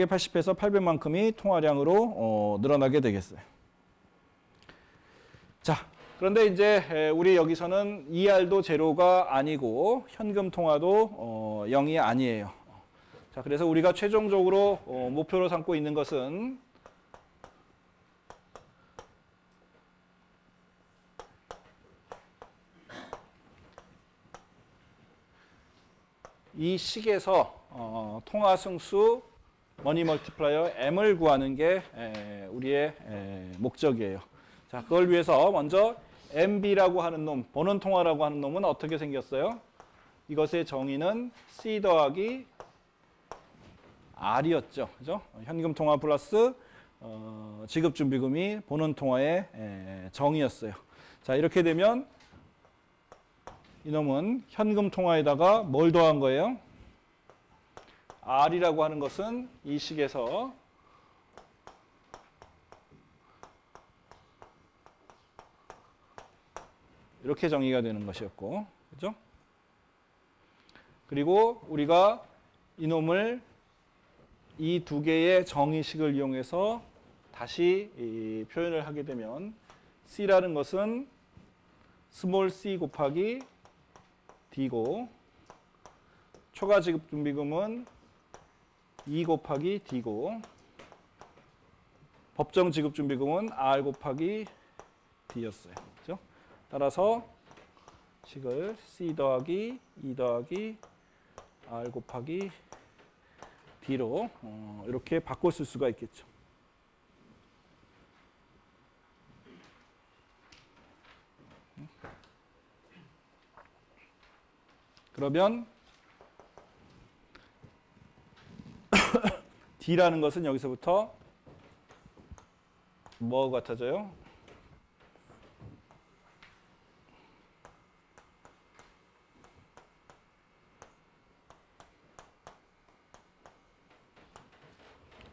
80해서 800만큼이 통화량으로 늘어나게 되겠어요. 자, 그런데 이제 우리 여기서는 ER도 제로가 아니고 현금 통화도 0이 아니에요. 자, 그래서 우리가 최종적으로 목표로 삼고 있는 것은 이 식에서 통화 승수 머니 멀티플라이어 M을 구하는 게 우리의 목적이에요. 자, 그걸 위해서 먼저 MB라고 하는 놈, 보는 통화라고 하는 놈은 어떻게 생겼어요? 이것의 정의는 C 더하기 R이었죠. 그죠? 현금 통화 플러스 지급준비금이 보는 통화의 정의였어요. 자, 이렇게 되면 이놈은 현금 통화에다가 뭘 더한 거예요? R이라고 하는 것은 이 식에서 이렇게 정의가 되는 것이었고, 그죠? 그리고 우리가 이놈을 이 두 개의 정의식을 이용해서 다시 표현을 하게 되면 C라는 것은 스몰 c 곱하기 D고, 초과 지급 준비금은 2 곱하기 D고, 법정 지급 준비금은 R 곱하기 D였어요. 그죠? 따라서 식을 C 더하기 2 더하기 R 곱하기 D로 이렇게 바꿔 쓸 수가 있겠죠. 그러면 D라는 것은 여기서부터 뭐 같아져요?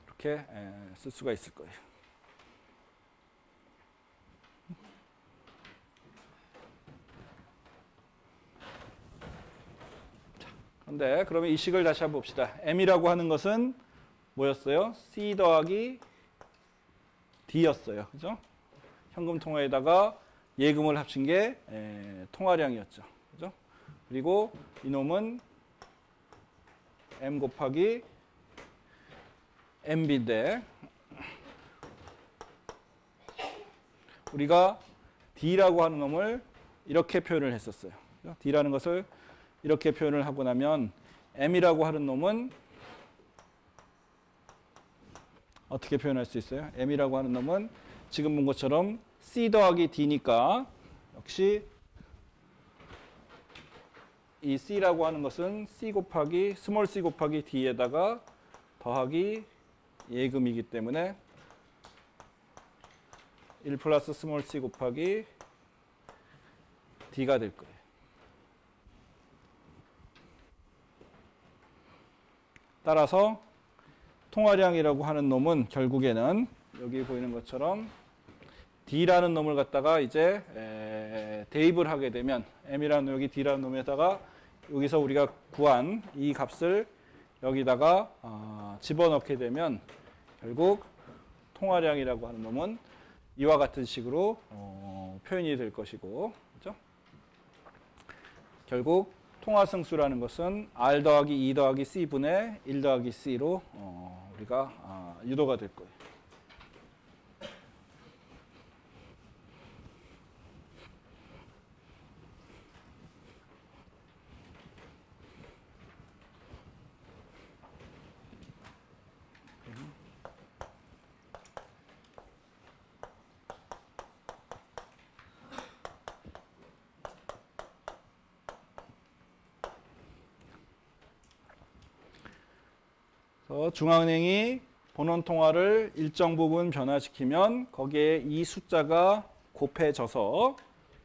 이렇게 쓸 수가 있을 거예요. 그런데 그러면 이 식을 다시 한번 봅시다. M이라고 하는 것은 뭐였어요? C 더하기 D였어요. 그죠? 현금 통화에다가 예금을 합친 게 통화량이었죠. 그죠? 그리고 이놈은 M 곱하기 MB인데, 우리가 D라고 하는 놈을 이렇게 표현을 했었어요. D라는 것을 이렇게 표현을 하고 나면 M이라고 하는 놈은 어떻게 표현할 수 있어요? M이라고 하는 놈은 지금 본 것처럼 C 더하기 D니까 역시 이 C라고 하는 것은 C 곱하기 스몰 c 곱하기 D에다가 더하기 예금이기 때문에 1 플러스 스몰 c 곱하기 D가 될 거예요. 따라서 통화량이라고 하는 놈은 결국에는 여기 보이는 것처럼 D라는 놈을 갖다가 이제 대입을 하게 되면 M이라는 여기 D라는 놈에다가 여기서 우리가 구한 이 값을 여기다가 집어넣게 되면 결국 통화량이라고 하는 놈은 이와 같은 식으로 표현이 될 것이고, 그렇죠? 결국 통화승수라는 것은 R 더하기 2 더하기 C분의 1 더하기 C로 우리가 유도가 될 거예요. 중앙은행이 본원 통화를 일정 부분 변화시키면 거기에 이 숫자가 곱해져서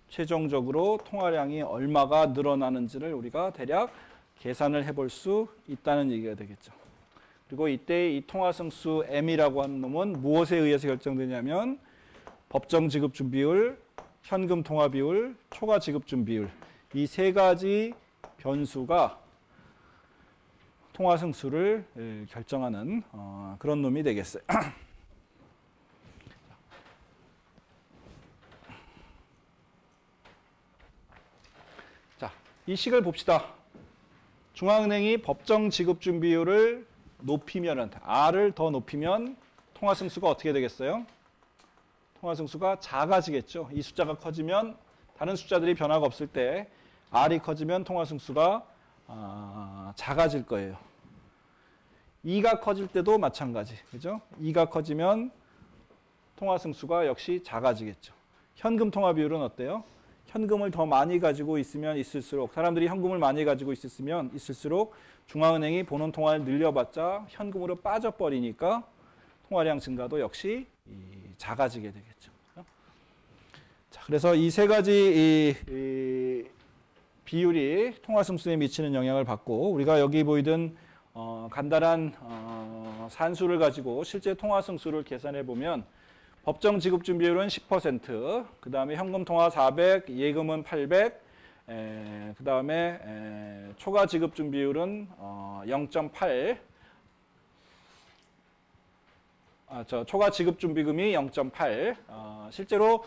최종적으로 통화량이 얼마가 늘어나는지를 우리가 대략 계산을 해볼 수 있다는 얘기가 되겠죠. 그리고 이때 이 통화승수 M이라고 하는 놈은 무엇에 의해서 결정되냐면 법정 지급준 비율, 현금 통화 비율, 초과 지급준 비율 이 세 가지 변수가 통화 승수를 결정하는 그런 놈이 되겠어요. 자, 이 식을 봅시다. 중앙은행이 법정 지급준 비율을 높이면 R을 더 높이면 통화 승수가 어떻게 되겠어요? 통화 승수가 작아지겠죠. 이 숫자가 커지면 다른 숫자들이 변화가 없을 때 R이 커지면 통화 승수가 작아질 거예요. 2가 커질 때도 마찬가지. 그죠? 2가 커지면 통화 승수가 역시 작아지겠죠. 현금 통화 비율은 어때요? 현금을 더 많이 가지고 있으면 있을수록 사람들이 현금을 많이 가지고 있으면 있을수록 중앙은행이 보는 통화를 늘려봤자 현금으로 빠져버리니까 통화량 증가도 역시 작아지게 되겠죠. 자, 그래서 이 세 가지 비율이 통화 승수에 미치는 영향을 받고 우리가 여기 보이던 간단한 산수를 가지고 실제 통화 승수를 계산해 보면 법정 지급준 비율은 10%, 그 다음에 현금 통화 400, 예금은 800, 그 다음에 초과 지급준 비율은 0.8, 초과 지급준비금이 0.8. 실제로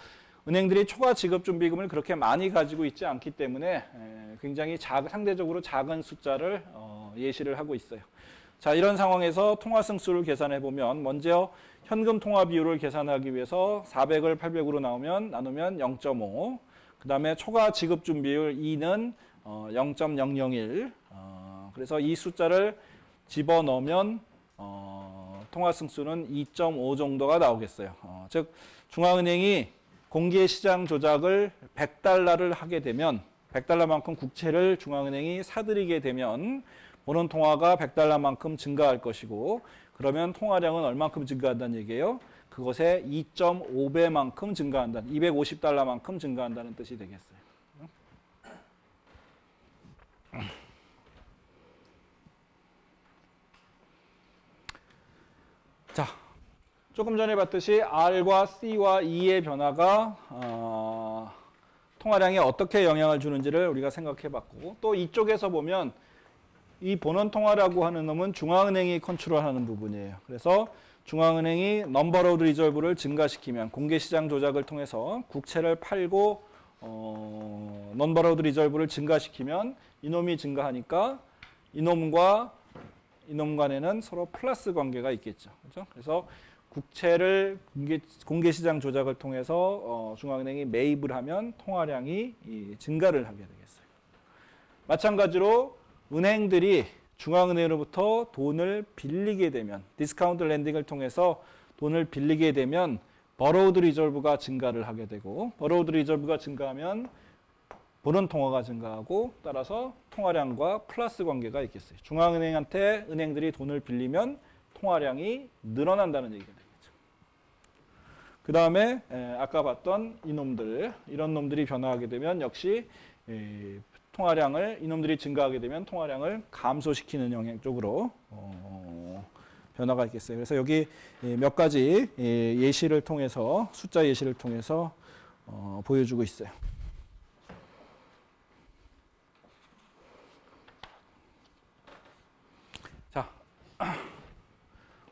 은행들이 초과 지급준비금을 그렇게 많이 가지고 있지 않기 때문에 굉장히 상대적으로 작은 숫자를 예시를 하고 있어요. 자, 이런 상황에서 통화 승수를 계산해 보면 먼저 현금 통화 비율을 계산하기 위해서 400을 800으로 나누면 0.5. 그 다음에 초과 지급준 비율 2는 0.001. 그래서 이 숫자를 집어넣으면 통화 승수는 2.5 정도가 나오겠어요. 즉 중앙은행이 공개시장 조작을 100달러를 하게 되면 100달러만큼 국채를 중앙은행이 사들이게 되면 보는 통화가 100달러만큼 증가할 것이고 그러면 통화량은 얼만큼 증가한다는 얘기예요? 그것의 2.5배만큼 증가한다는 250달러만큼 증가한다는 뜻이 되겠어요. 자, 조금 전에 봤듯이 R과 C와 E의 변화가 통화량에 어떻게 영향을 주는지를 우리가 생각해 봤고 또 이쪽에서 보면 이 본원 통화라고 하는 놈은 중앙은행이 컨트롤하는 부분이에요. 그래서 중앙은행이 넘버 오브 리저브를 증가시키면 공개시장 조작을 통해서 국채를 팔고 넘버 오브 리저브를 증가시키면 이놈이 증가하니까 이놈과 이놈 간에는 서로 플러스 관계가 있겠죠. 그렇죠? 그래서 국채를 공개시장 조작을 통해서 중앙은행이 매입을 하면 통화량이 증가를 하게 되겠어요. 마찬가지로 은행들이 중앙은행으로부터 돈을 빌리게 되면 디스카운트 랜딩을 통해서 돈을 빌리게 되면 버로우드 리저브가 증가를 하게 되고 버로우드 리저브가 증가하면 보는 통화가 증가하고 따라서 통화량과 플러스 관계가 있겠어요. 중앙은행한테 은행들이 돈을 빌리면 통화량이 늘어난다는 얘기가 되겠죠. 그 다음에 아까 봤던 이런 놈들이 변화하게 되면 역시 이놈들이 증가하게 되면 통화량을 감소시키는 영향 쪽으로 변화가 있겠어요. 그래서 여기 몇 가지 예시를 통해서 숫자 예시를 통해서 보여주고 있어요. 자,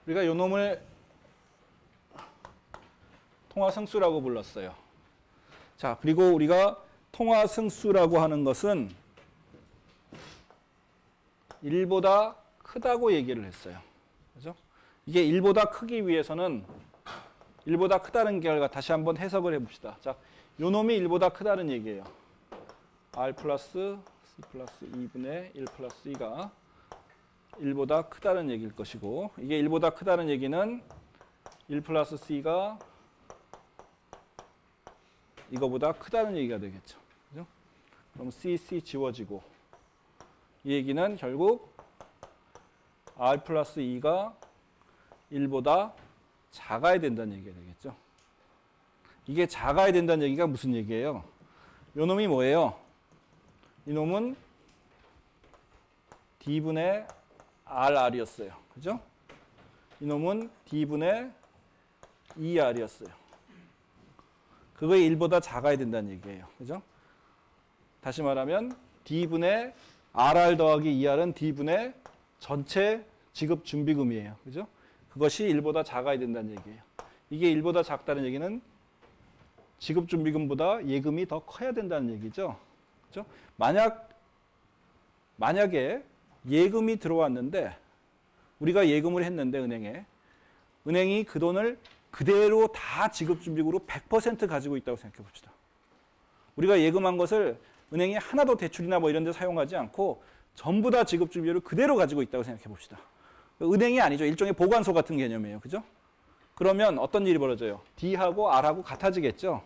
우리가 요 놈을 통화 승수라고 불렀어요. 자, 그리고 우리가 통화 승수라고 하는 것은 1보다 크다고 얘기를 했어요. 그죠? 이게 1보다 크기 위해서는 1보다 크다는 결과 다시 한번 해석을 해봅시다. 자, 요 놈이 1보다 크다는 얘기예요. R 플러스 C 플러스 2분의 1 플러스 2가 1보다 크다는 얘기일 것이고 이게 1보다 크다는 얘기는 1 플러스 C가 이거보다 크다는 얘기가 되겠죠. 그죠? 그럼 C 지워지고 이 얘기는 결국 R 플러스 2가 1보다 작아야 된다는 얘기가 되겠죠. 이게 작아야 된다는 얘기가 무슨 얘기예요? 요 놈이 뭐예요? 이 놈은 D분의 RR이었어요. 그죠? 이 놈은 D분의 ER이었어요. 그거의 1보다 작아야 된다는 얘기예요. 그죠? 다시 말하면 D분의 RR 더하기 ER은 D분의 전체 지급 준비금이에요. 그죠? 그것이 1보다 작아야 된다는 얘기예요. 이게 1보다 작다는 얘기는 지급 준비금보다 예금이 더 커야 된다는 얘기죠. 그죠? 만약에 예금이 들어왔는데 우리가 예금을 했는데 은행이 그 돈을 그대로 다 지급 준비금으로 100% 가지고 있다고 생각해 봅시다. 우리가 예금한 것을 은행이 하나도 대출이나 뭐 이런 데 사용하지 않고 전부 다 지급 준비를 그대로 가지고 있다고 생각해 봅시다. 은행이 아니죠. 일종의 보관소 같은 개념이에요. 그죠? 그러면 어떤 일이 벌어져요? D하고 R하고 같아지겠죠?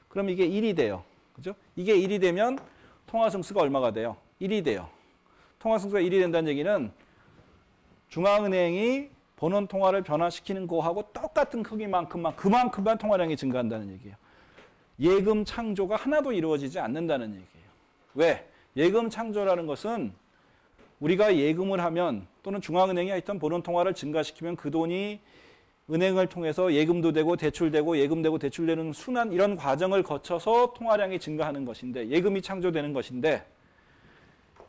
그럼 이게 1이 돼요. 그죠? 이게 1이 되면 통화승수가 얼마가 돼요? 1이 돼요. 통화승수가 1이 된다는 얘기는 중앙은행이 본원 통화를 변화시키는 거하고 똑같은 크기만큼만 그만큼만 통화량이 증가한다는 얘기예요. 예금 창조가 하나도 이루어지지 않는다는 얘기예요. 왜? 예금 창조라는 것은 우리가 예금을 하면 또는 중앙은행이 하여튼 본원 통화를 증가시키면 그 돈이 은행을 통해서 예금도 되고 대출되고 예금되고 대출되는 순환 이런 과정을 거쳐서 통화량이 증가하는 것인데 예금이 창조되는 것인데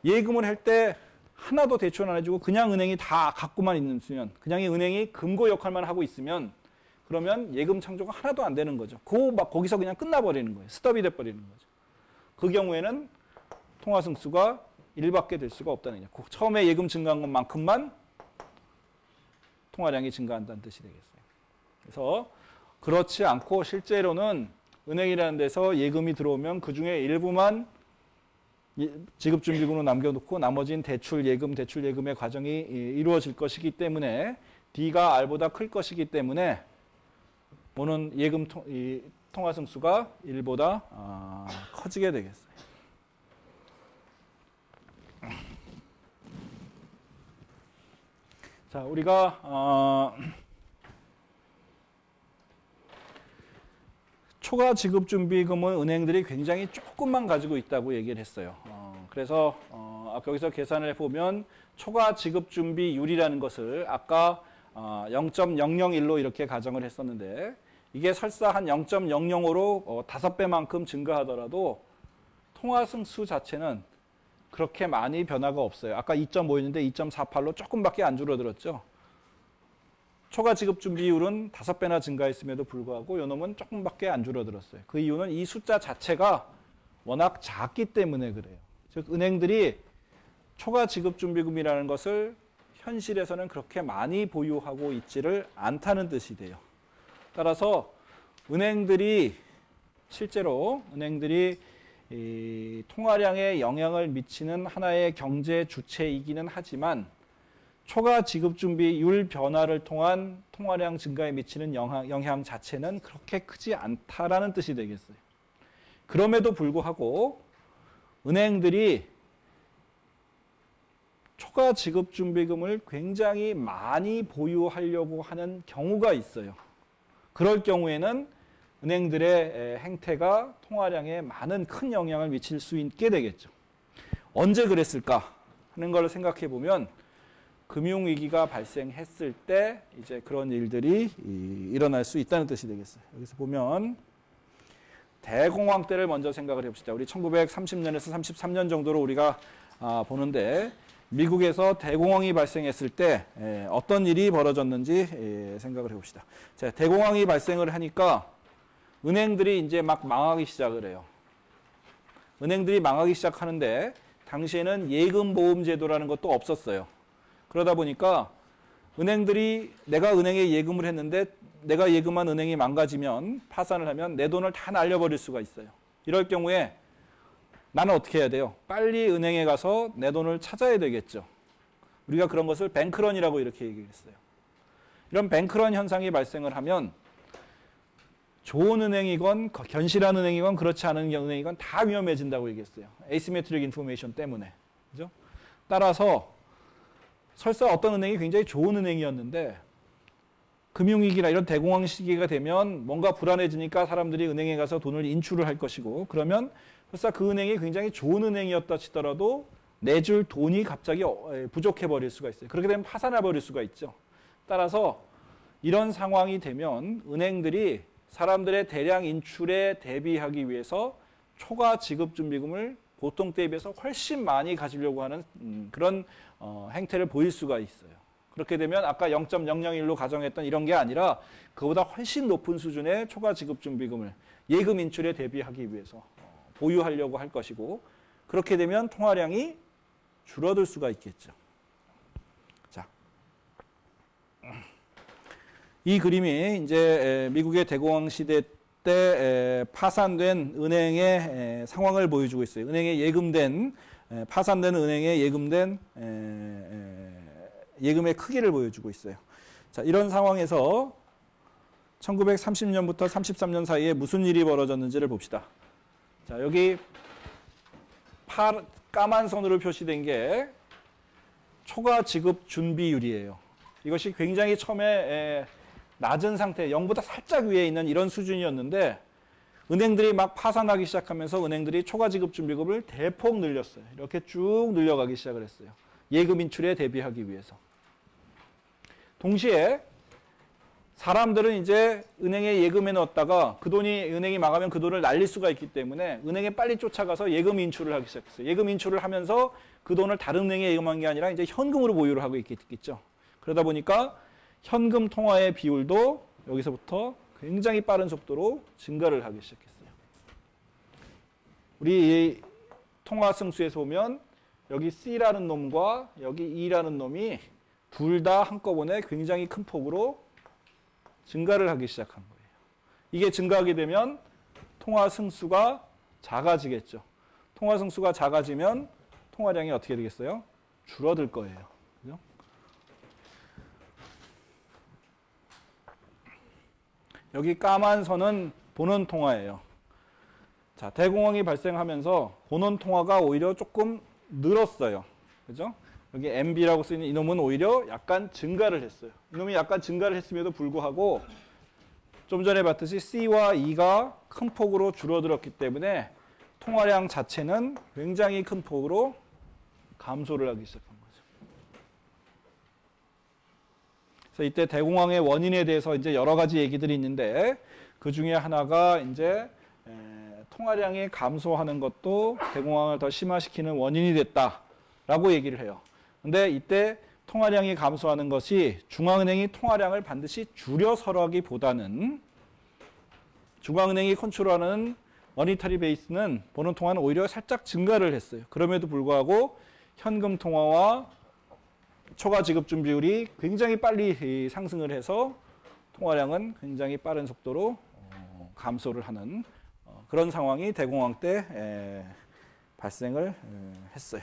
예금을 할 때 하나도 대출 안 해주고 그냥 은행이 다 갖고만 있으면 그냥 은행이 금고 역할만 하고 있으면 그러면 예금 창조가 하나도 안 되는 거죠. 거기서 그냥 끝나버리는 거예요. 스톱이 돼버리는 거죠. 그 경우에는 통화승수가 1밖에 될 수가 없다는 얘기예요. 처음에 예금 증가한 것만큼만 통화량이 증가한다는 뜻이 되겠어요. 그래서 그렇지 않고 실제로는 은행이라는 데서 예금이 들어오면 그중에 일부만 지급준비금으로 남겨놓고 나머지는 대출 예금의 과정이 이루어질 것이기 때문에 D가 R보다 클 것이기 때문에 오는 예금 통화승수가 1보다 커지게 되겠어요. 자, 우리가 초과 지급 준비금은 은행들이 굉장히 조금만 가지고 있다고 얘기를 했어요. 그래서 여기서 계산을 해보면 초과 지급 준비율이라는 것을 아까 0.001로 이렇게 가정을 했었는데 이게 설사 한 0.005로 5배만큼 증가하더라도 통화승수 자체는 그렇게 많이 변화가 없어요. 아까 2.5였는데 2.48로 조금밖에 안 줄어들었죠. 초과 지급 준비율은 5배나 증가했음에도 불구하고 요놈은 조금밖에 안 줄어들었어요. 그 이유는 이 숫자 자체가 워낙 작기 때문에 그래요. 즉 은행들이 초과 지급 준비금이라는 것을 현실에서는 그렇게 많이 보유하고 있지를 않다는 뜻이 돼요. 따라서 실제로 은행들이 이 통화량에 영향을 미치는 하나의 경제 주체이기는 하지만 초과 지급 준비율 변화를 통한 통화량 증가에 미치는 영향 자체는 그렇게 크지 않다라는 뜻이 되겠어요. 그럼에도 불구하고 은행들이 초과 지급 준비금을 굉장히 많이 보유하려고 하는 경우가 있어요. 그럴 경우에는 은행들의 행태가 통화량에 큰 영향을 미칠 수 있게 되겠죠. 언제 그랬을까 하는 걸 생각해 보면 금융위기가 발생했을 때 이제 그런 일들이 일어날 수 있다는 뜻이 되겠어요. 여기서 보면 대공황 때를 먼저 생각을 해봅시다. 우리 1930년에서 33년 정도로 우리가 보는데 미국에서 대공황이 발생했을 때 어떤 일이 벌어졌는지 생각을 해봅시다. 자, 대공황이 발생을 하니까 은행들이 이제 막 망하기 시작을 해요. 은행들이 망하기 시작하는데 당시에는 예금보험제도라는 것도 없었어요. 그러다 보니까 내가 은행에 예금을 했는데 내가 예금한 은행이 망가지면 파산을 하면 내 돈을 다 날려버릴 수가 있어요. 이럴 경우에 나는 어떻게 해야 돼요? 빨리 은행에 가서 내 돈을 찾아야 되겠죠. 우리가 그런 것을 뱅크런이라고 이렇게 얘기했어요. 이런 뱅크런 현상이 발생을 하면 좋은 은행이건 견실한 은행이건 그렇지 않은 은행이건 다 위험해진다고 얘기했어요. 에이시메트릭 인포메이션 때문에. 그죠? 따라서 설사 어떤 은행이 굉장히 좋은 은행이었는데 금융위기나 이런 대공황 시기가 되면 뭔가 불안해지니까 사람들이 은행에 가서 돈을 인출을 할 것이고, 그러면 설사 그 은행이 굉장히 좋은 은행이었다 치더라도 내줄 돈이 갑자기 부족해 버릴 수가 있어요. 그렇게 되면 파산해 버릴 수가 있죠. 따라서 이런 상황이 되면 은행들이 사람들의 대량 인출에 대비하기 위해서 초과 지급 준비금을 보통 때에 비해서 훨씬 많이 가지려고 하는 그런 행태를 보일 수가 있어요. 그렇게 되면 아까 0.001로 가정했던 이런 게 아니라 그보다 훨씬 높은 수준의 초과 지급 준비금을 예금 인출에 대비하기 위해서 보유하려고 할 것이고, 그렇게 되면 통화량이 줄어들 수가 있겠죠. 자, 이 그림이 이제 미국의 대공황 시대 때 파산된 은행의 상황을 보여주고 있어요. 은행에 예금된 파산된 은행에 예금된 예금의 크기를 보여주고 있어요. 자, 이런 상황에서 1930년부터 33년 사이에 무슨 일이 벌어졌는지를 봅시다. 자, 여기 까만 선으로 표시된 게 초과 지급 준비율이에요. 이것이 굉장히 처음에 낮은 상태, 0보다 살짝 위에 있는 이런 수준이었는데 은행들이 막 파산하기 시작하면서 은행들이 초과 지급 준비금을 대폭 늘렸어요. 이렇게 쭉 늘려가기 시작을 했어요. 예금 인출에 대비하기 위해서. 동시에 사람들은 이제 은행에 예금해 넣었다가 그 돈이 은행이 망하면 그 돈을 날릴 수가 있기 때문에 은행에 빨리 쫓아가서 예금 인출을 하기 시작했어요. 예금 인출을 하면서 그 돈을 다른 은행에 예금한 게 아니라 이제 현금으로 보유를 하고 있겠죠. 그러다 보니까 현금 통화의 비율도 여기서부터 굉장히 빠른 속도로 증가를 하기 시작했어요. 우리 이 통화 승수에서 보면 여기 C라는 놈과 여기 E라는 놈이 둘 다 한꺼번에 굉장히 큰 폭으로 증가를 하기 시작한 거예요. 이게 증가하게 되면 통화 승수가 작아지겠죠. 통화 승수가 작아지면 통화량이 어떻게 되겠어요? 줄어들 거예요. 그죠? 여기 까만 선은 본원 통화예요. 자, 대공황이 발생하면서 본원 통화가 오히려 조금 늘었어요. 그죠? 여기 MB라고 쓰이는 이놈은 오히려 약간 증가를 했어요. 이놈이 약간 증가를 했음에도 불구하고 좀 전에 봤듯이 C와 E가 큰 폭으로 줄어들었기 때문에 통화량 자체는 굉장히 큰 폭으로 감소를 하기 시작한 거죠. 그래서 이때 대공황의 원인에 대해서 이제 여러 가지 얘기들이 있는데 그 중에 하나가 이제 통화량이 감소하는 것도 대공황을 더 심화시키는 원인이 됐다라고 얘기를 해요. 근데 이때 통화량이 감소하는 것이 중앙은행이 통화량을 반드시 줄여서라기보다는 중앙은행이 컨트롤하는 머니터리 베이스는 보는 통화는 오히려 살짝 증가를 했어요. 그럼에도 불구하고 현금 통화와 초과 지급 준비율이 굉장히 빨리 상승을 해서 통화량은 굉장히 빠른 속도로 감소를 하는 그런 상황이 대공황 때 발생을 했어요.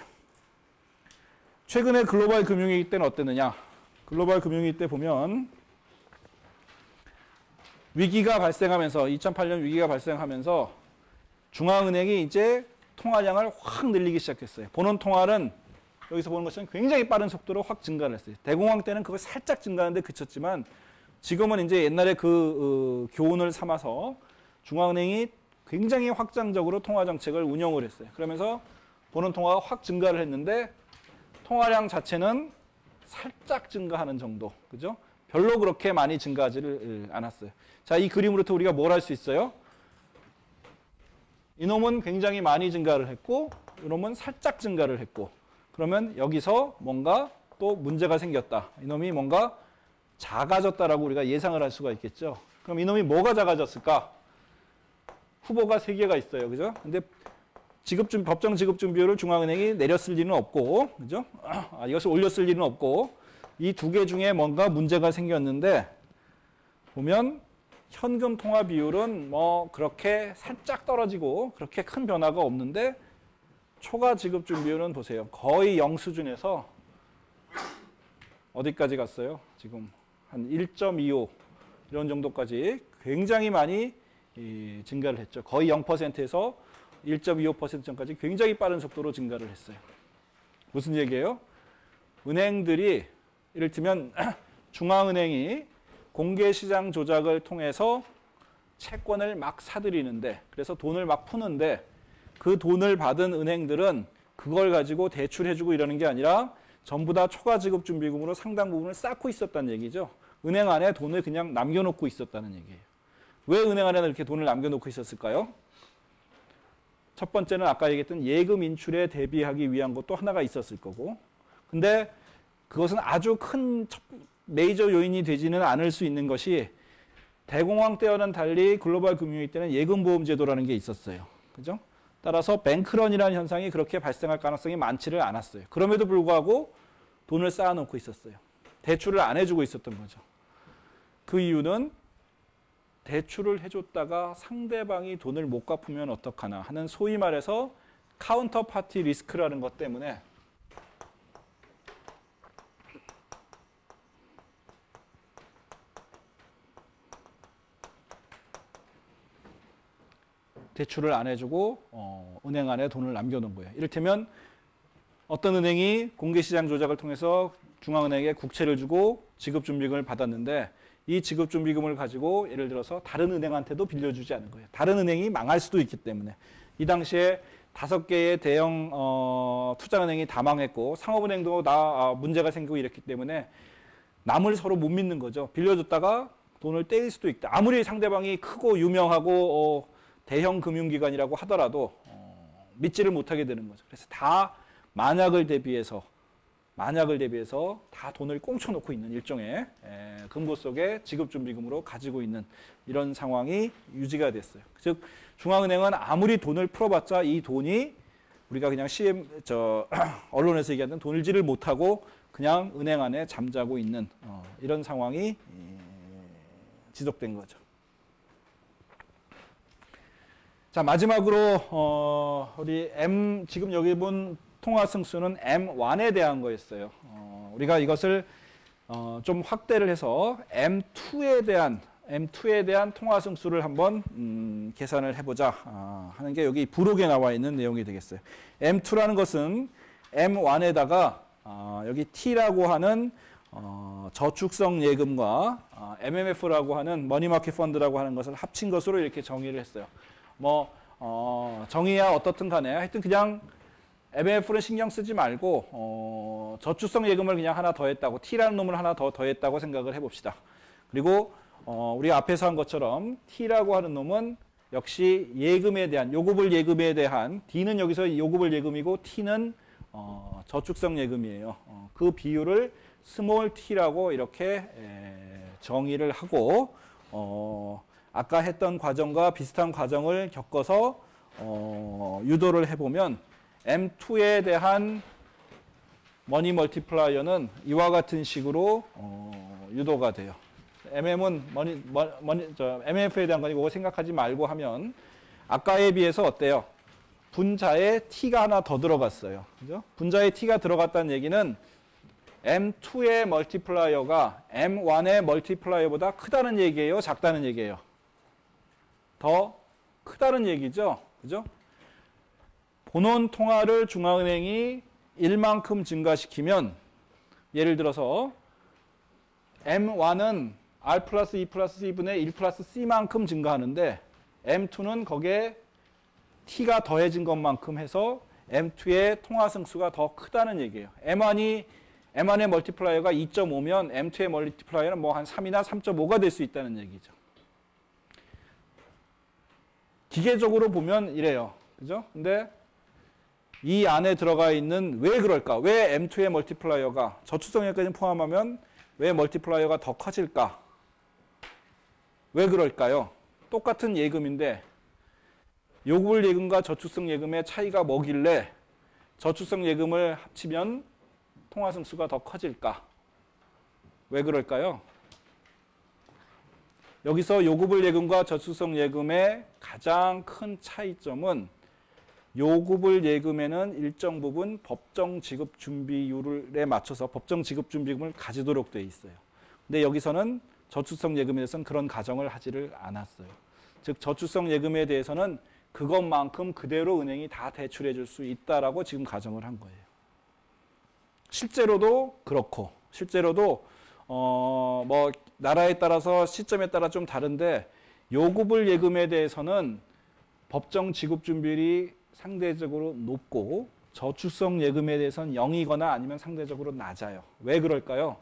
최근에 글로벌 금융위기 때는 어땠느냐? 글로벌 금융위기 때 보면 위기가 발생하면서 2008년 위기가 발생하면서 중앙은행이 이제 통화량을 확 늘리기 시작했어요. 본원 통화는 여기서 보는 것처럼 굉장히 빠른 속도로 확 증가를 했어요. 대공황 때는 그거 살짝 증가하는데 그쳤지만 지금은 이제 옛날에 그 교훈을 삼아서 중앙은행이 굉장히 확장적으로 통화 정책을 운영을 했어요. 그러면서 본원 통화가 확 증가를 했는데 통화량 자체는 살짝 증가하는 정도, 그죠? 별로 그렇게 많이 증가하지를 않았어요. 자, 이 그림으로부터 우리가 뭘 할 수 있어요? 이놈은 굉장히 많이 증가를 했고, 이놈은 살짝 증가를 했고, 그러면 여기서 뭔가 또 문제가 생겼다. 이놈이 뭔가 작아졌다라고 우리가 예상을 할 수가 있겠죠. 그럼 이놈이 뭐가 작아졌을까? 후보가 3개가 있어요, 그죠? 근데 법정 지급 준비율을 중앙은행이 내렸을 리는 없고, 그죠? 이것을 올렸을 리는 없고, 이 2개 중에 뭔가 문제가 생겼는데, 보면 현금 통화 비율은 뭐 그렇게 살짝 떨어지고 그렇게 큰 변화가 없는데, 초과 지급 준비율은 보세요. 거의 0 수준에서 어디까지 갔어요? 지금 한 1.25 이런 정도까지 굉장히 많이 증가를 했죠. 거의 0%에서 1.25%전까지 굉장히 빠른 속도로 증가를 했어요. 무슨 얘기예요? 은행들이 이를테면 중앙은행이 공개시장 조작을 통해서 채권을 막 사들이는데, 그래서 돈을 막 푸는데, 그 돈을 받은 은행들은 그걸 가지고 대출해주고 이러는 게 아니라 전부 다 초과지급준비금으로 상당 부분을 쌓고 있었다는 얘기죠. 은행 안에 돈을 그냥 남겨놓고 있었다는 얘기예요. 왜 은행 안에 이렇게 돈을 남겨놓고 있었을까요? 첫 번째는 아까 얘기했던 예금 인출에 대비하기 위한 것도 하나가 있었을 거고, 근데 그것은 아주 큰 메이저 요인이 되지는 않을 수 있는 것이, 대공황 때와는 달리 글로벌 금융위기 때는 예금보험 제도라는 게 있었어요. 그죠? 따라서 뱅크런이라는 현상이 그렇게 발생할 가능성이 많지를 않았어요. 그럼에도 불구하고 돈을 쌓아놓고 있었어요. 대출을 안 해주고 있었던 거죠. 그 이유는 대출을 해줬다가 상대방이 돈을 못 갚으면 어떡하나 하는, 소위 말해서 카운터 파티 리스크라는 것 때문에 대출을 안 해주고 은행 안에 돈을 남겨놓은 거예요. 이를테면 어떤 은행이 공개시장 조작을 통해서 중앙은행에 국채를 주고 지급준비금을 받았는데, 이 지급준비금을 가지고 예를 들어서 다른 은행한테도 빌려주지 않은 거예요. 다른 은행이 망할 수도 있기 때문에. 이 당시에 5개의 대형 투자은행이 다 망했고 상업은행도 다 문제가 생기고 이랬기 때문에 남을 서로 못 믿는 거죠. 빌려줬다가 돈을 떼일 수도 있다. 아무리 상대방이 크고 유명하고 대형 금융기관이라고 하더라도 믿지를 못하게 되는 거죠. 그래서 다 만약을 대비해서 다 돈을 꽁쳐놓고 있는 일종의 금고 속에 지급준비금으로 가지고 있는 이런 상황이 유지가 됐어요. 즉 중앙은행은 아무리 돈을 풀어봤자 이 돈이 우리가 그냥 언론에서 얘기하는 돈을지를 못하고 그냥 은행 안에 잠자고 있는 이런 상황이 지속된 거죠. 자, 마지막으로 우리 지금 여기 본 통화 승수는 M1에 대한 거였어요. 우리가 이것을 좀 확대를 해서 M2에 대한 통화 승수를 한번 계산을 해보자 하는 게 여기 부록에 나와 있는 내용이 되겠어요. M2라는 것은 M1에다가 여기 T라고 하는 저축성 예금과 MMF라고 하는 머니마켓 펀드라고 하는 것을 합친 것으로 이렇게 정의를 했어요. 정의야 어떻든 간에 하여튼 그냥 MMF는 신경 쓰지 말고 저축성 예금을 그냥 하나 더 했다고, T라는 놈을 하나 더 더했다고 생각을 해봅시다. 그리고 우리 앞에서 한 것처럼 T라고 하는 놈은 역시 예금에 대한, 요구불 예금에 대한, D는 여기서 요구불 예금이고 T는 저축성 예금이에요. 그 비율을 스몰 t라고 이렇게 정의를 하고 아까 했던 과정과 비슷한 과정을 겪어서 유도를 해보면 M2에 대한 머니 멀티플라이어는 이와 같은 식으로 유도가 돼요. MM은 MMF에 대한 거니까 그거 생각하지 말고 하면 아까에 비해서 어때요? 분자에 T가 하나 더 들어갔어요. 그죠? 분자에 T가 들어갔다는 얘기는 M2의 멀티플라이어가 M1의 멀티플라이어보다 크다는 얘기예요? 작다는 얘기예요? 더 크다는 얘기죠. 그죠? 본원 통화를 중앙은행이 1만큼 증가시키면 예를 들어서 M1은 R 플러스 2 플러스 2분의 1 플러스 C만큼 증가하는데 M2는 거기에 T가 더해진 것만큼 해서 M2의 통화 승수가 더 크다는 얘기예요. M1의 멀티플라이어가 2.5면 M2의 멀티플라이어는 뭐 한 3이나 3.5가 될 수 있다는 얘기죠. 기계적으로 보면 이래요. 그죠? 근데 이 안에 들어가 있는 왜 그럴까? 왜 M2의 멀티플라이어가 저축성에까지 포함하면 왜 멀티플라이어가 더 커질까? 왜 그럴까요? 똑같은 예금인데 요구불 예금과 저축성 예금의 차이가 뭐길래 저축성 예금을 합치면 통화 승수가 더 커질까? 왜 그럴까요? 여기서 요구불 예금과 저축성 예금의 가장 큰 차이점은 요구불 예금에는 일정 부분 법정 지급 준비율에 맞춰서 법정 지급 준비금을 가지도록 되어 있어요. 근데 여기서는 저축성 예금에 대해서는 그런 가정을 하지를 않았어요. 즉 저축성 예금에 대해서는 그것만큼 그대로 은행이 다 대출해 줄 수 있다라고 지금 가정을 한 거예요. 실제로도 그렇고 실제로도 나라에 따라서 시점에 따라 좀 다른데 요구불 예금에 대해서는 법정 지급 준비율이 상대적으로 높고 저축성 예금에 대해서는 0이거나 아니면 상대적으로 낮아요. 왜 그럴까요?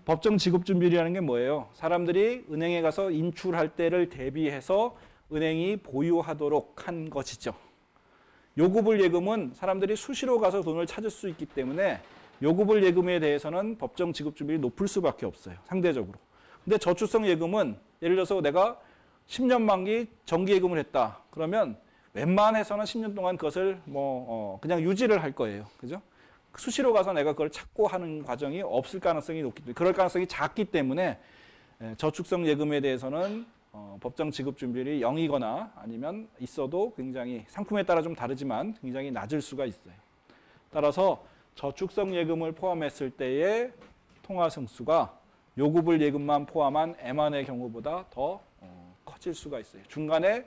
법정 지급 준비율이라는 게 뭐예요? 사람들이 은행에 가서 인출할 때를 대비해서 은행이 보유하도록 한 것이죠. 요구불 예금은 사람들이 수시로 가서 돈을 찾을 수 있기 때문에 요구불 예금에 대해서는 법정 지급 준비율이 높을 수밖에 없어요. 상대적으로. 근데 저축성 예금은 예를 들어서 내가 10년 만기 정기예금을 했다. 그러면 웬만해서는 10년 동안 그것을 그냥 유지를 할 거예요. 그죠? 수시로 가서 내가 그걸 찾고 하는 과정이 없을 가능성이 높기 때문에, 그럴 가능성이 작기 때문에 저축성 예금에 대해서는 법정 지급 준비율이 0이거나 아니면 있어도 굉장히 상품에 따라 좀 다르지만 굉장히 낮을 수가 있어요. 따라서 저축성 예금을 포함했을 때의 통화 승수가 요구불 예금만 포함한 M1의 경우보다 더 커질 수가 있어요. 중간에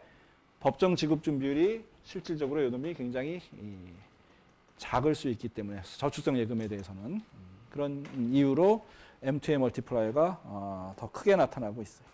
법정 지급 준비율이 실질적으로 요놈이 굉장히 작을 수 있기 때문에 저축성 예금에 대해서는 그런 이유로 M2의 멀티플라이어가 더 크게 나타나고 있어요.